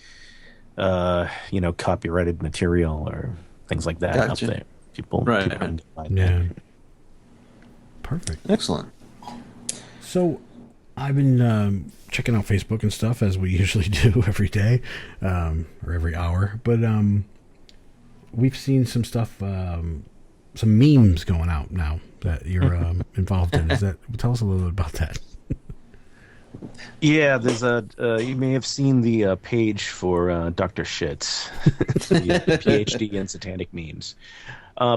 [SPEAKER 8] copyrighted material or things like that up there. People
[SPEAKER 3] yeah. Perfect.
[SPEAKER 2] Excellent.
[SPEAKER 3] So I've been checking out Facebook and stuff, as we usually do every day, or every hour, but we've seen some stuff, some memes going out now that you're involved in. Tell us a little bit about that.
[SPEAKER 8] Yeah, there's you may have seen the page for Dr. Shits, the PhD in satanic memes.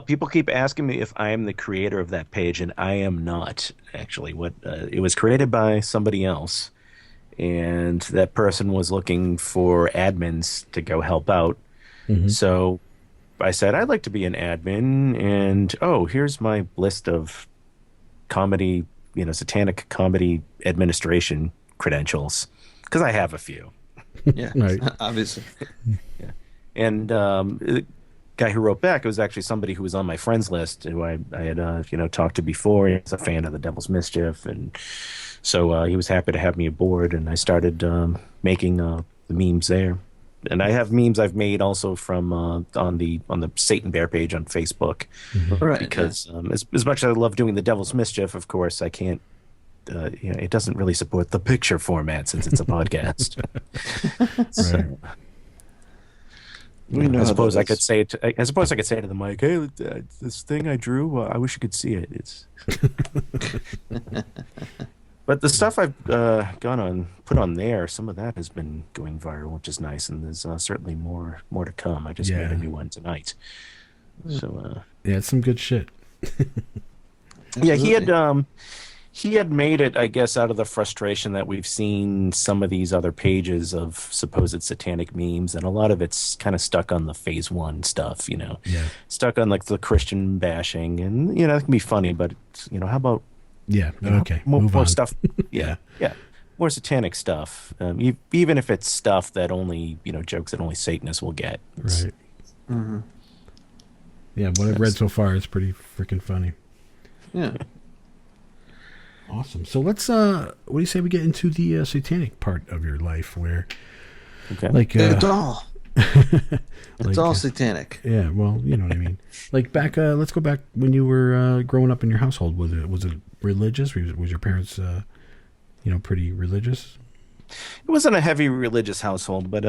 [SPEAKER 8] People keep asking me if I am the creator of that page, and I am not, actually. It was created by somebody else, and that person was looking for admins to go help out. Mm-hmm. So I said, I'd like to be an admin, and here's my list of comedy, satanic comedy administration credentials, because I have a few.
[SPEAKER 2] Yeah,
[SPEAKER 3] right.
[SPEAKER 2] Obviously.
[SPEAKER 8] Yeah. And the guy who wrote back, it was actually somebody who was on my friends list, who I had talked to before. He was a fan of the Devil's Mischief, and so he was happy to have me aboard, and I started making the memes there. And I have memes I've made also from on the Satan Bear page on Facebook,
[SPEAKER 2] right?
[SPEAKER 8] Because as much as I love doing the Devil's Mischief, of course I can't. It doesn't really support the picture format since it's a podcast. So, I suppose I could say it. I suppose I could say to the mic, "Hey, this thing I drew. I wish you could see it." It's. But the stuff I've put on there, some of that has been going viral, which is nice, and there's certainly more to come. I just made a new one tonight. So
[SPEAKER 3] it's some good shit.
[SPEAKER 8] Yeah, he had made it, I guess, out of the frustration that we've seen some of these other pages of supposed satanic memes, and a lot of it's kind of stuck on the phase one stuff, stuck on like the Christian bashing, and it can be funny, but how about
[SPEAKER 3] okay.
[SPEAKER 8] More stuff. Yeah. More satanic stuff. Even if it's stuff that only, jokes that only Satanists will get.
[SPEAKER 3] Right. Mm-hmm. Yeah, what I've read so far is pretty freaking funny.
[SPEAKER 2] Yeah.
[SPEAKER 3] Awesome. So let's, what do you say we get into the satanic part of your life where,
[SPEAKER 2] like, It's all satanic.
[SPEAKER 3] Yeah, well, you know what I mean. Like back, let's go back when you were growing up in your household. Was it religious? Was your parents, pretty religious?
[SPEAKER 8] It wasn't a heavy religious household, but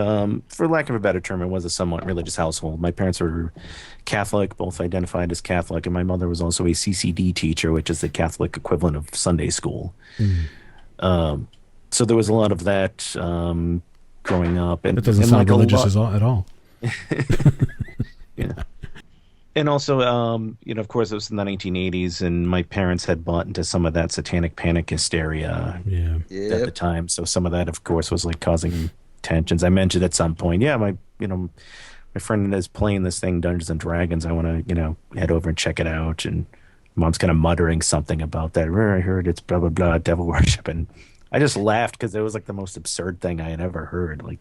[SPEAKER 8] for lack of a better term, it was a somewhat religious household. My parents were Catholic, both identified as Catholic, and my mother was also a CCD teacher, which is the Catholic equivalent of Sunday school. So there was a lot of that growing up. And
[SPEAKER 3] that doesn't sound religious at all.
[SPEAKER 8] Yeah. And also, of course, it was in the 1980s, and my parents had bought into some of that satanic panic hysteria at the time. So some of that, of course, was like causing tensions. I mentioned at some point, my friend is playing this thing, Dungeons and Dragons. I want to, head over and check it out. And Mom's kind of muttering something about that. I heard it's blah, blah, blah, devil worship. And I just laughed because it was like the most absurd thing I had ever heard. Like,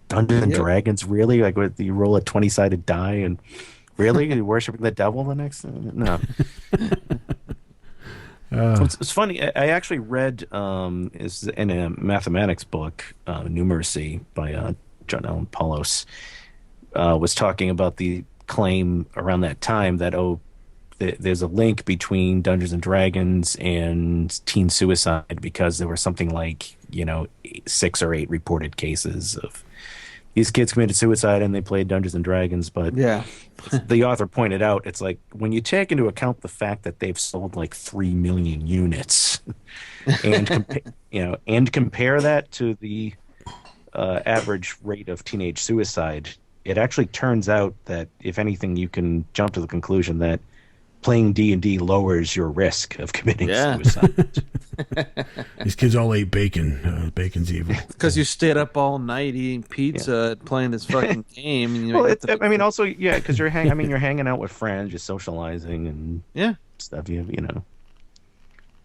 [SPEAKER 8] Dungeons and Dragons, really? Like, you roll a 20-sided die and... Really? Are you worshiping the devil the next? No. It's funny. I actually read is in a mathematics book, Numeracy by John Allen Paulos, was talking about the claim around that time that there's a link between Dungeons and Dragons and teen suicide because there were something like 6 or 8 reported cases of these kids committed suicide and they played Dungeons and Dragons. But the author pointed out, it's like when you take into account the fact that they've sold like 3 million units, and compare that to the average rate of teenage suicide, it actually turns out that if anything, you can jump to the conclusion that playing D&D lowers your risk of committing suicide.
[SPEAKER 3] These kids all ate bacon. Bacon's evil.
[SPEAKER 2] Because you stayed up all night eating pizza, playing this fucking game. And
[SPEAKER 8] also, because you're hanging out with friends, you're socializing and stuff. You're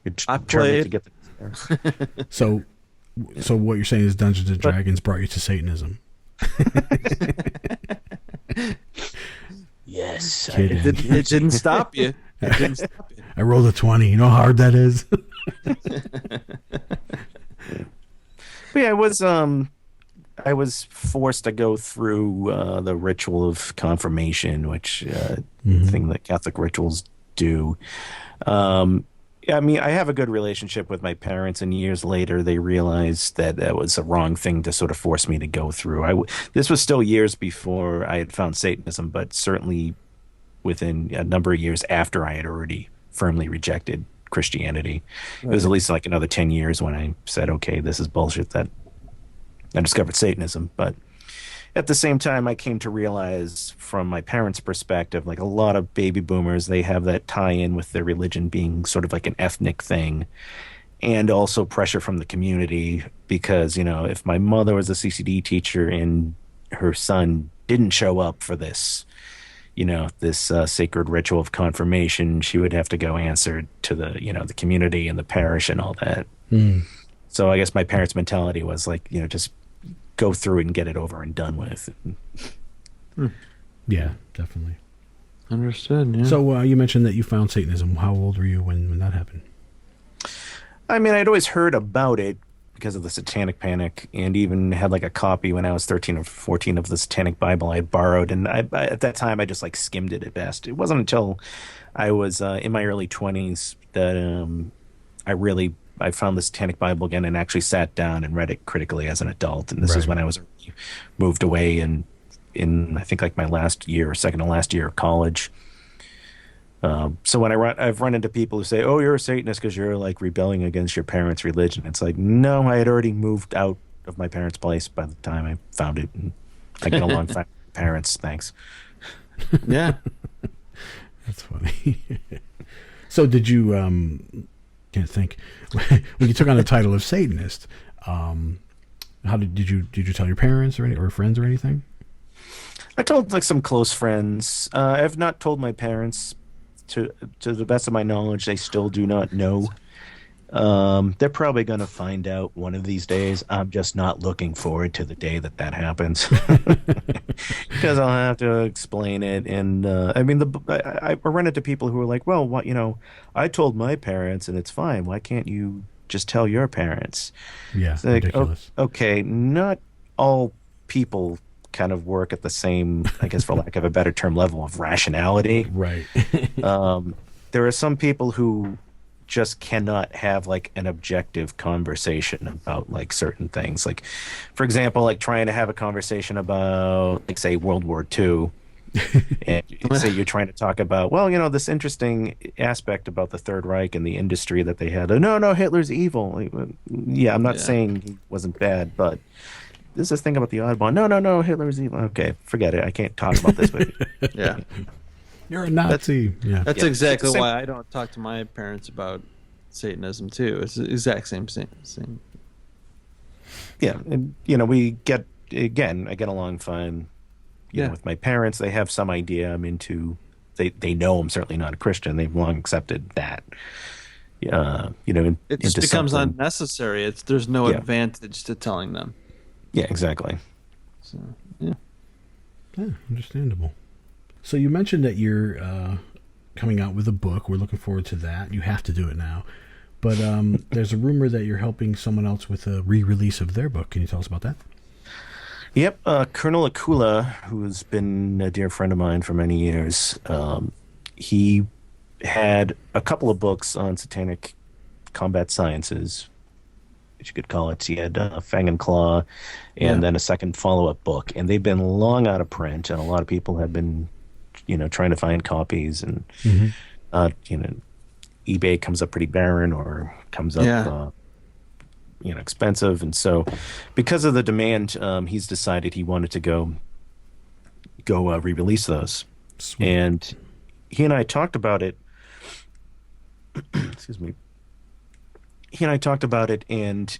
[SPEAKER 8] determined to get the
[SPEAKER 3] So what you're saying is Dungeons and Dragons brought you to Satanism.
[SPEAKER 8] Yes.
[SPEAKER 2] It didn't stop you.
[SPEAKER 3] I rolled a 20. You know how hard that is?
[SPEAKER 8] I was forced to go through the ritual of confirmation, which thing that Catholic rituals do. I have a good relationship with my parents, and years later they realized that was a wrong thing to sort of force me to go through. This was still years before I had found Satanism, but certainly within a number of years after I had already firmly rejected Christianity. It was at least like another 10 years when I said, okay, this is bullshit, that I discovered Satanism. But at the same time, I came to realize from my parents' perspective, like a lot of baby boomers, they have that tie-in with their religion being sort of like an ethnic thing, and also pressure from the community because, if my mother was a CCD teacher and her son didn't show up for this, this sacred ritual of confirmation, she would have to go answer to the, the community and the parish and all that. So I guess my parents' mentality was like, just go through it and get it over and done with.
[SPEAKER 3] Yeah, definitely.
[SPEAKER 2] Understood. Yeah.
[SPEAKER 3] So you mentioned that you found Satanism. How old were you when that happened?
[SPEAKER 8] I'd always heard about it because of the Satanic Panic, and even had like a copy when I was 13 or 14 of the Satanic Bible I had borrowed. And I at that time, I just like skimmed it at best. It wasn't until I was in my early 20s that I found the Satanic Bible again and actually sat down and read it critically as an adult. And this is when I was moved away and in I think like my last year, second to last year of college. So when I've run into people who say, "Oh, you're a Satanist because you're like rebelling against your parents' religion." It's like, no, I had already moved out of my parents' place by the time I found it, and I get along fine with my parents. Thanks.
[SPEAKER 2] Yeah,
[SPEAKER 3] that's funny. So did you? Can't think. When you took on the title of Satanist, how did you tell your parents or friends or anything?
[SPEAKER 8] I told like some close friends. I've not told my parents. To the best of my knowledge, they still do not know. They're probably going to find out one of these days. I'm just not looking forward to the day that happens, because I'll have to explain it. And I run into people who are like, "Well, what I told my parents, and it's fine. Why can't you just tell your parents?"
[SPEAKER 3] Yeah,
[SPEAKER 8] it's like,
[SPEAKER 3] ridiculous.
[SPEAKER 8] Okay, not all people kind of work at the same, I guess, for lack of a better term, level of rationality.
[SPEAKER 3] Right.
[SPEAKER 8] There are some people who just cannot have like an objective conversation about like certain things. Like, for example, like trying to have a conversation about, like, say, World War II. And say you're trying to talk about, well, this interesting aspect about the Third Reich and the industry that they had. No, Hitler's evil. Yeah, I'm not saying he wasn't bad, but there's this thing about the Audubon. No, Hitler's evil. Okay, forget it. I can't talk about this with you.
[SPEAKER 2] Yeah.
[SPEAKER 3] You're a Nazi.
[SPEAKER 2] That's exactly why I don't talk to my parents about Satanism too. It's the exact same.
[SPEAKER 8] Yeah, and we get, again, I get along fine. With my parents, they have some idea I'm into. They know I'm certainly not a Christian. They've long accepted that.
[SPEAKER 2] It just becomes unnecessary. There's no advantage to telling them.
[SPEAKER 8] Yeah, exactly.
[SPEAKER 2] So yeah,
[SPEAKER 3] understandable. So you mentioned that you're coming out with a book. We're looking forward to that. You have to do it now. But there's a rumor that you're helping someone else with a re-release of their book. Can you tell us about that?
[SPEAKER 8] Yep, Colonel Akula, who's been a dear friend of mine for many years, he had a couple of books on satanic combat sciences, which you could call it. He had Fang and Claw, and then a second follow-up book, and they've been long out of print, and a lot of people have been, trying to find copies, and eBay comes up pretty barren, or comes up expensive. And so because of the demand, he's decided he wanted to go re-release those. Sweet. And he and I talked about it. Excuse me. He and I talked about it, and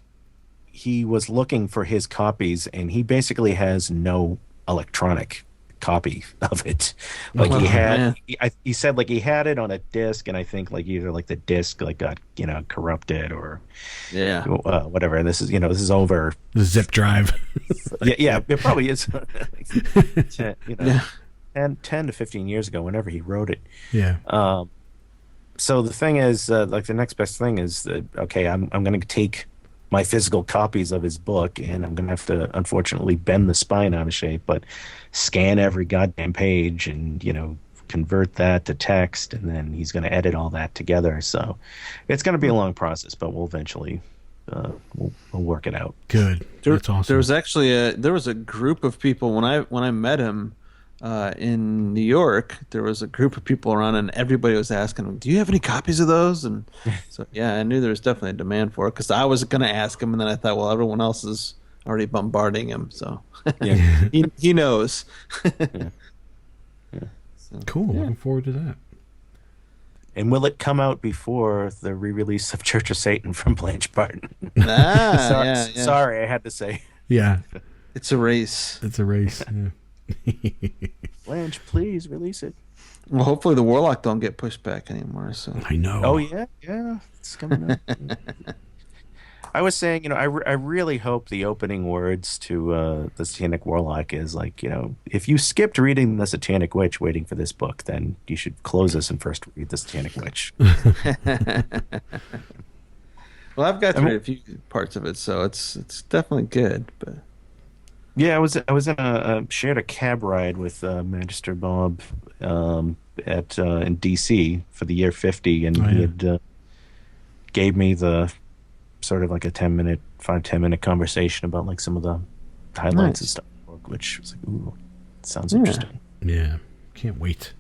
[SPEAKER 8] he was looking for his copies, and he basically has no electronic copy of it. Like he said, like, he had it on a disc, and I think like either like the disc like got corrupted or whatever. And this is over
[SPEAKER 3] the zip drive.
[SPEAKER 8] yeah, it probably is. 10 to 15 years ago, whenever he wrote it.
[SPEAKER 3] Yeah.
[SPEAKER 8] So the thing is, like, the next best thing is that, okay, I'm going to take my physical copies of his book, and I'm going to have to, unfortunately, bend the spine out of shape, but scan every goddamn page and, convert that to text, and then he's going to edit all that together. So it's going to be a long process, but we'll eventually we'll work it out.
[SPEAKER 3] Good. That's awesome.
[SPEAKER 2] There was actually a group of people when I met him in New York. There was a group of people around, and everybody was asking him, "Do you have any copies of those?" And so I knew there was definitely a demand for it, because I was going to ask him, and then I thought, well, everyone else is already bombarding him, so he knows.
[SPEAKER 3] So, cool. Looking forward to that.
[SPEAKER 8] And will it come out before the re-release of Church of Satan from Blanche Barton? Sorry, I had to say.
[SPEAKER 3] Yeah.
[SPEAKER 2] It's a race.
[SPEAKER 8] Blanche, please release it.
[SPEAKER 2] Well, hopefully the Warlock don't get pushed back anymore. So
[SPEAKER 3] I know.
[SPEAKER 8] Oh yeah, it's coming up. I was saying, I really hope the opening words to the Satanic Warlock is like, if you skipped reading the Satanic Witch waiting for this book, then you should close this and first read the Satanic Witch.
[SPEAKER 2] Well, I've got to read a few parts of it, so it's definitely good. But
[SPEAKER 8] yeah, I was in shared a cab ride with Magister Bob in DC for the year 50, and he had gave me the sort of like a 5-10 minute conversation about like some of the highlights and stuff, which was like, ooh, sounds interesting.
[SPEAKER 3] Yeah, can't wait.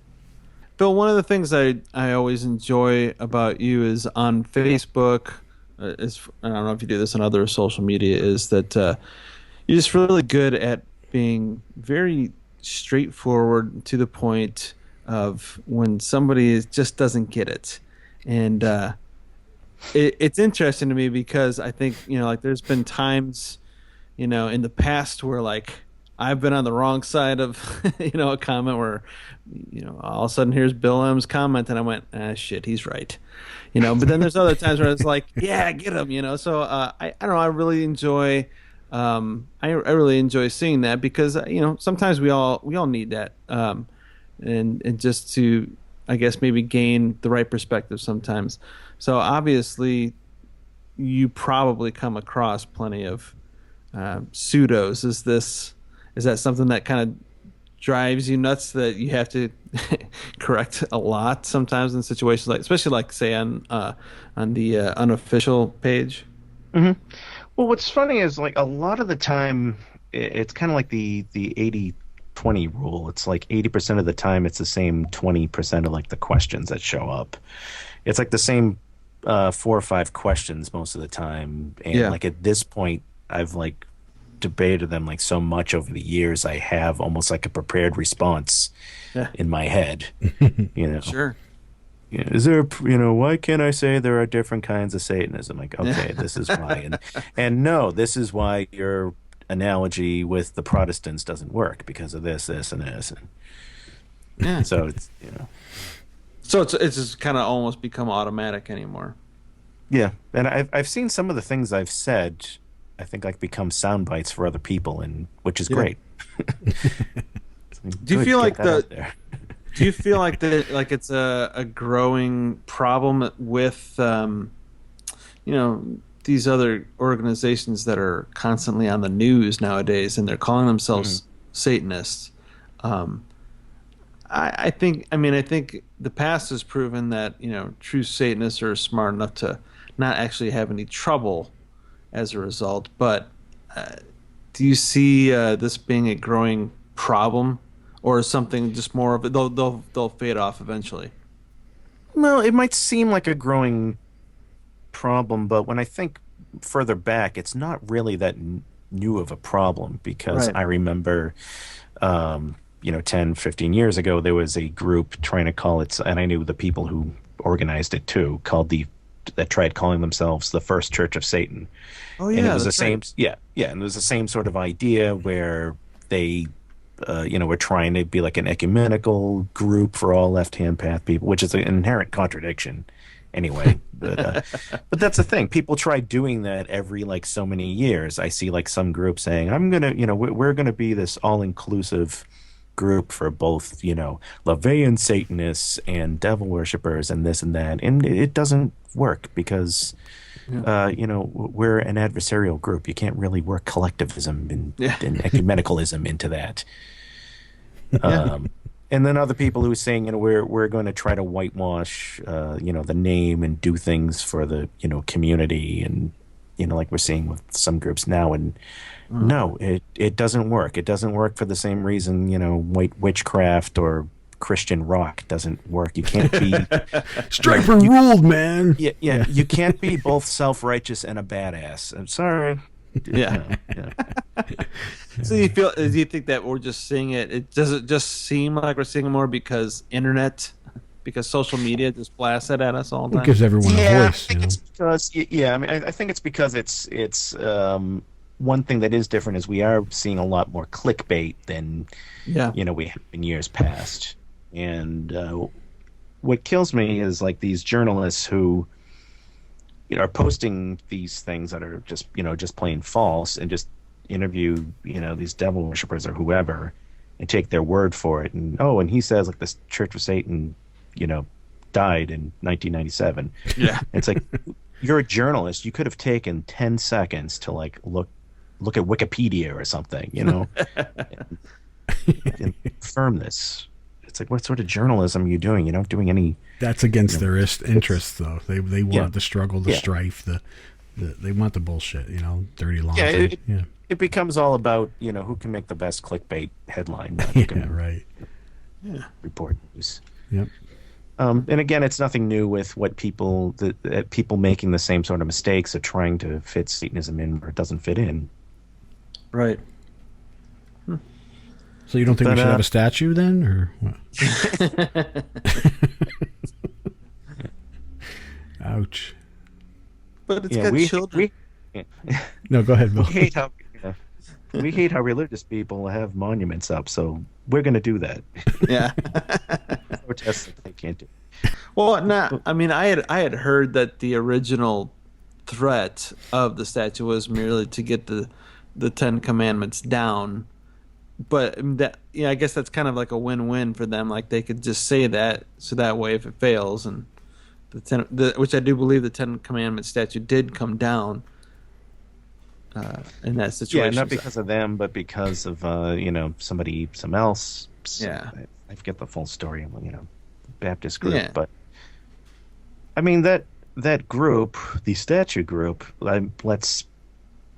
[SPEAKER 2] Bill, one of the things I always enjoy about you is on Facebook, I don't know if you do this on other social media, is that you're just really good at being very straightforward, to the point of when somebody just doesn't get it. And it's interesting to me, because I think, like, there's been times, in the past where, like, I've been on the wrong side of, a comment where, all of a sudden here's Bill M's comment, and I went, shit, he's right. But then there's other times where it's like, yeah, get him, So I don't know, I really enjoy, I really enjoy seeing that, because, sometimes we all need that. And just to, I guess, maybe gain the right perspective sometimes. So obviously you probably come across plenty of pseudos. Is is that something that kind of drives you nuts that you have to correct a lot sometimes in situations like, especially like say on the unofficial page?
[SPEAKER 8] Mm-hmm. Well, what's funny is like a lot of the time it's kind of like the 80/20 rule. It's like 80% of the time it's the same 20% of like the questions that show up. It's like the same 4 or 5 questions most of the time, and like at this point I've like debated them like so much over the years, I have almost like a prepared response in my head.
[SPEAKER 2] Sure.
[SPEAKER 8] Is there, why can't I say there are different kinds of Satanism? Like, okay, this is why, and no, this is why your analogy with the Protestants doesn't work because of this, and this, and so it's
[SPEAKER 2] So it's just kind of almost become automatic anymore.
[SPEAKER 8] Yeah, and I've seen some of the things I've said, I think like become sound bites for other people, and which is great.
[SPEAKER 2] Do you feel like do you feel like that like it's a growing problem with these other organizations that are constantly on the news nowadays and they're calling themselves Satanists? I think the past has proven that true Satanists are smart enough to not actually have any trouble as a result. But do you see this being a growing problem, or something just more of it? They'll fade off eventually.
[SPEAKER 8] Well, it might seem like a growing problem, but when I think further back, it's not really that new of a problem, because I remember 10, 15 years ago, there was a group trying to call it, and I knew the people who organized it too, that tried calling themselves the First Church of Satan.
[SPEAKER 2] Oh yeah,
[SPEAKER 8] and it was the same. Yeah, and it was the same sort of idea where they, were trying to be like an ecumenical group for all left-hand path people, which is an inherent contradiction, anyway. But that's the thing. People try doing that every like so many years. I see like some group saying, "I'm gonna, we're gonna be this all-inclusive group for both, LaVeyan Satanists and devil worshippers and this and that," and it doesn't work because we're an adversarial group. You can't really work collectivism and ecumenicalism into that. And then other people who are saying, we're going to try to whitewash, the name and do things for the, community, and like we're seeing with some groups now. And no, it doesn't work. It doesn't work for the same reason, white witchcraft or Christian rock doesn't work. You can't be
[SPEAKER 3] Striper ruled, man.
[SPEAKER 8] Yeah. You can't be both self-righteous and a badass. I'm sorry.
[SPEAKER 2] Yeah. So do you think that we're just seeing it? Does it just seem like we're seeing it more because social media just blasts it at us all the time?
[SPEAKER 3] It gives everyone a voice.
[SPEAKER 8] It's because, I think it's because it's one thing that is different is we are seeing a lot more clickbait than we have in years past. And what kills me is like these journalists who are posting these things that are just plain false, and just interview these devil worshippers or whoever and take their word for it. And he says like this Church of Satan died in 1997.
[SPEAKER 2] Yeah.
[SPEAKER 8] It's like, you're a journalist, you could have taken 10 seconds to like look at Wikipedia or something, and confirm this. It's like, what sort of journalism are you doing? You're not doing any.
[SPEAKER 3] That's against their interests, though. They want the struggle, the strife, they want the bullshit, dirty laundry.
[SPEAKER 8] It becomes all about who can make the best clickbait headline.
[SPEAKER 3] Right.
[SPEAKER 8] Report news.
[SPEAKER 3] Yep.
[SPEAKER 8] And again, it's nothing new with what people making the same sort of mistakes of trying to fit Satanism in where it doesn't fit in.
[SPEAKER 2] Right.
[SPEAKER 3] So you don't think we should have a statue then, or what? Ouch.
[SPEAKER 2] But it's got children.
[SPEAKER 3] No, go ahead, Bill.
[SPEAKER 8] We hate how religious people have monuments up, so we're going to do that.
[SPEAKER 2] Yeah.
[SPEAKER 8] Protest that they can't do.
[SPEAKER 2] Well, I had heard that the original threat of the statue was merely to get the 10 Commandments down. But that, I guess that's kind of like a win-win for them. Like they could just say that, so that way if it fails, and which I do believe the 10 Commandments statue did come down. in that situation.
[SPEAKER 8] Yeah, not because of them, but because of somebody, some else.
[SPEAKER 2] Yeah,
[SPEAKER 8] I forget the full story. Baptist group,
[SPEAKER 2] Yeah.
[SPEAKER 8] but I mean that group, the statue group. Let's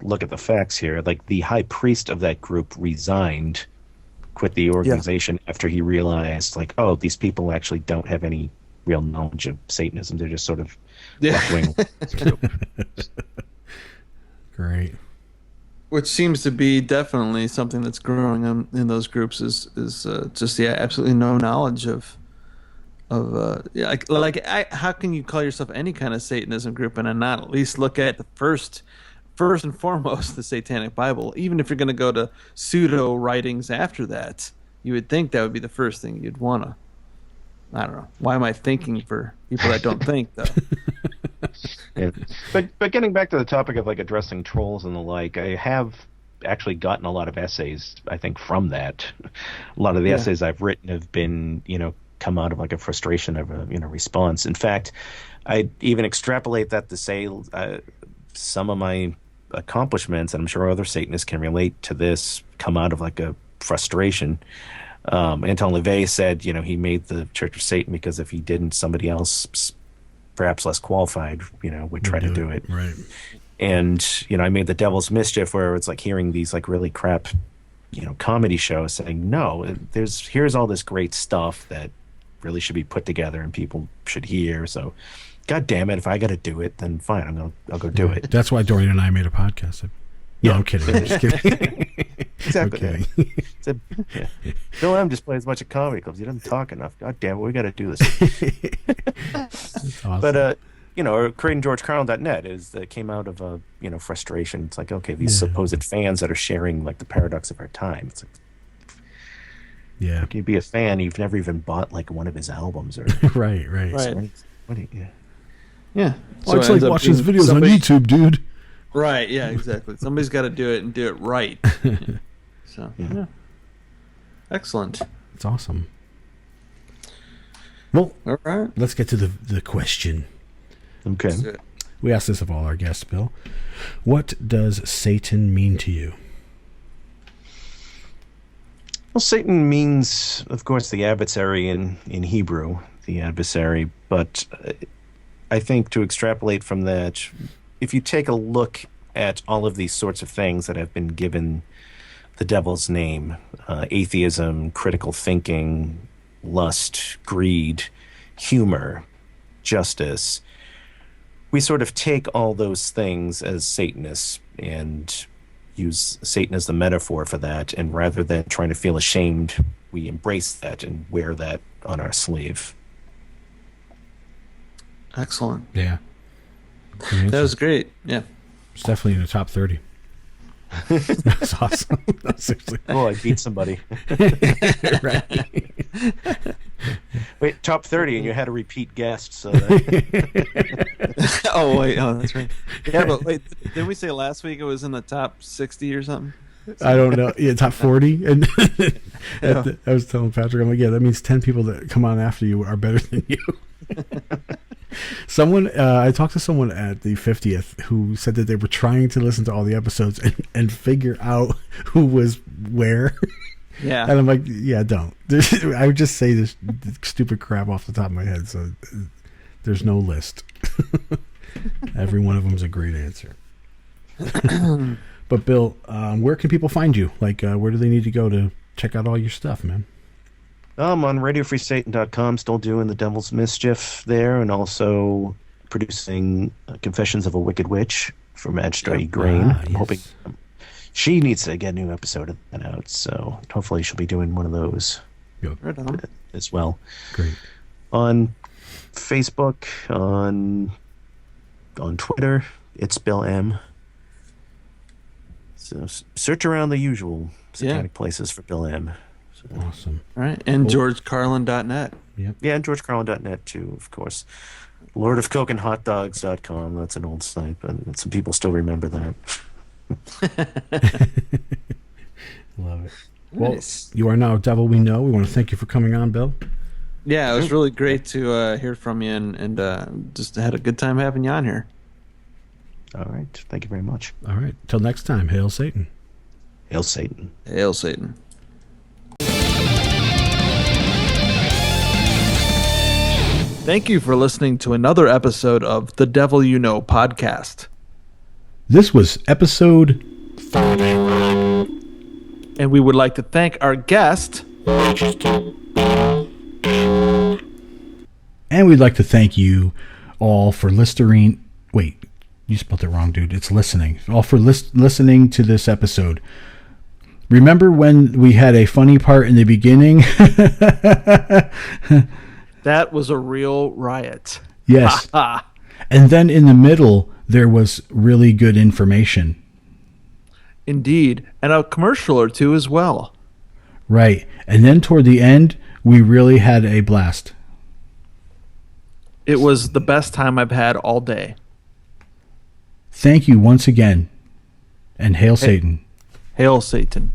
[SPEAKER 8] look at the facts here. Like the high priest of that group resigned, quit the organization after he realized, like, oh, these people actually don't have any real knowledge of Satanism. They're just sort of left-wing.
[SPEAKER 3] Great.
[SPEAKER 2] Which seems to be definitely something that's growing in those groups is just absolutely no knowledge of how can you call yourself any kind of Satanism group and not at least look at the first and foremost the Satanic Bible? Even if you're going to go to pseudo writings after that, you would think that would be the first thing you'd want to. I don't know. Why am I thinking for people that don't think, though?
[SPEAKER 8] Yeah. But getting back to the topic of like addressing trolls and the like, I have actually gotten a lot of essays, I think, from that. A lot of the essays I've written have been, come out of like a frustration of a response. In fact, I even extrapolate that to say some of my accomplishments, and I'm sure other Satanists can relate to this, come out of like a frustration. Anton LaVey said, he made the Church of Satan because if he didn't, somebody else, perhaps less qualified, would try to do it.
[SPEAKER 3] Right.
[SPEAKER 8] And, I made the Devil's Mischief, where it's like hearing these like really crap, comedy shows saying, no, here's all this great stuff that really should be put together and people should hear. So, God damn it, if I got to do it, then fine, I'll go do it.
[SPEAKER 3] That's why Dorian and I made a podcast. No, I'm kidding. I'm just kidding.
[SPEAKER 8] Exactly. Bill M just plays a bunch of comedy clubs. He doesn't talk enough. God damn it, we got to do this.
[SPEAKER 3] That's awesome.
[SPEAKER 8] But creatinggeorgecarlin.net came out of frustration. It's like, okay, these supposed fans that are sharing like the paradox of our time. It's like,
[SPEAKER 3] yeah,
[SPEAKER 8] can you be a fan? You've never even bought like one of his albums or
[SPEAKER 3] right.
[SPEAKER 2] Yeah.
[SPEAKER 3] Well, it's like watching his videos on YouTube, dude.
[SPEAKER 2] Right. Yeah. Exactly. Somebody's got to do it and do it right. So yeah. Excellent.
[SPEAKER 3] It's awesome. Well,
[SPEAKER 2] all right.
[SPEAKER 3] Let's get to the question.
[SPEAKER 8] Okay.
[SPEAKER 3] We ask this of all our guests, Bill. What does Satan mean to you?
[SPEAKER 8] Well, Satan means, of course, the adversary in Hebrew, the adversary. But I think to extrapolate from that, if you take a look at all of these sorts of things that have been given the devil's name, atheism, critical thinking, lust, greed, humor, justice, we sort of take all those things as Satanists and use Satan as the metaphor for that, and rather than trying to feel ashamed, we embrace that and wear that on our sleeve.
[SPEAKER 2] Excellent.
[SPEAKER 3] Yeah.
[SPEAKER 2] That was great. Yeah.
[SPEAKER 3] It's definitely in the top 30. That's awesome. No, seriously.
[SPEAKER 8] Oh, I beat somebody.
[SPEAKER 3] Right.
[SPEAKER 8] Wait, top 30, and you had a repeat guest. So
[SPEAKER 2] oh, wait. Oh, that's right. Yeah, but wait, didn't we say last week it was in the top 60 or something?
[SPEAKER 3] I don't know. Yeah, top 40. And I was telling Patrick, I'm like, yeah, that means 10 people that come on after you are better than you. I talked to someone at the 50th who said that they were trying to listen to all the episodes and figure out who was where.
[SPEAKER 2] Yeah.
[SPEAKER 3] And I'm like, yeah, don't. I would just say this stupid crap off the top of my head. So there's no list. Every one of them is a great answer. But Bill, where can people find you? Like, where do they need to go to check out all your stuff, man?
[SPEAKER 8] I'm on RadioFreeSatan.com, still doing the Devil's Mischief there, and also producing Confessions of a Wicked Witch for Magister Grain. I'm hoping she needs to get a new episode of that out, so hopefully she'll be doing one of those as well.
[SPEAKER 3] Great.
[SPEAKER 8] On Facebook, on Twitter, it's Bill M. So search around the usual satanic places for Bill M. So.
[SPEAKER 3] Awesome.
[SPEAKER 2] All right. And GeorgeCarlin.net.
[SPEAKER 3] Yep.
[SPEAKER 8] Yeah, and GeorgeCarlin.net too, of course. LordofCokeandHotDogs.com. That's an old site, but some people still remember that.
[SPEAKER 3] Love it. Nice. Well, you are now Devil We Know. We want to thank you for coming on, Bill.
[SPEAKER 2] Yeah, it was really great to hear from you, and just had a good time having you on here.
[SPEAKER 8] All right. Thank you very much.
[SPEAKER 3] All right. Till next time. Hail Satan.
[SPEAKER 8] Hail Satan.
[SPEAKER 2] Hail Satan. Thank you for listening to another episode of The Devil You Know podcast.
[SPEAKER 3] This was episode
[SPEAKER 2] 31. And we would like to thank our guest, Magister Bill M.
[SPEAKER 3] And we'd like to thank you all for listening. Wait, you spelled it wrong, dude. It's listening. All for listening to this episode. Remember when we had a funny part in the beginning?
[SPEAKER 2] That was a real riot.
[SPEAKER 3] Yes. And then in the middle, there was really good information.
[SPEAKER 2] Indeed. And a commercial or two as well.
[SPEAKER 3] Right. And then toward the end, we really had a blast.
[SPEAKER 2] It was the best time I've had all day.
[SPEAKER 3] Thank you once again. And hail Satan.
[SPEAKER 2] Hail Satan.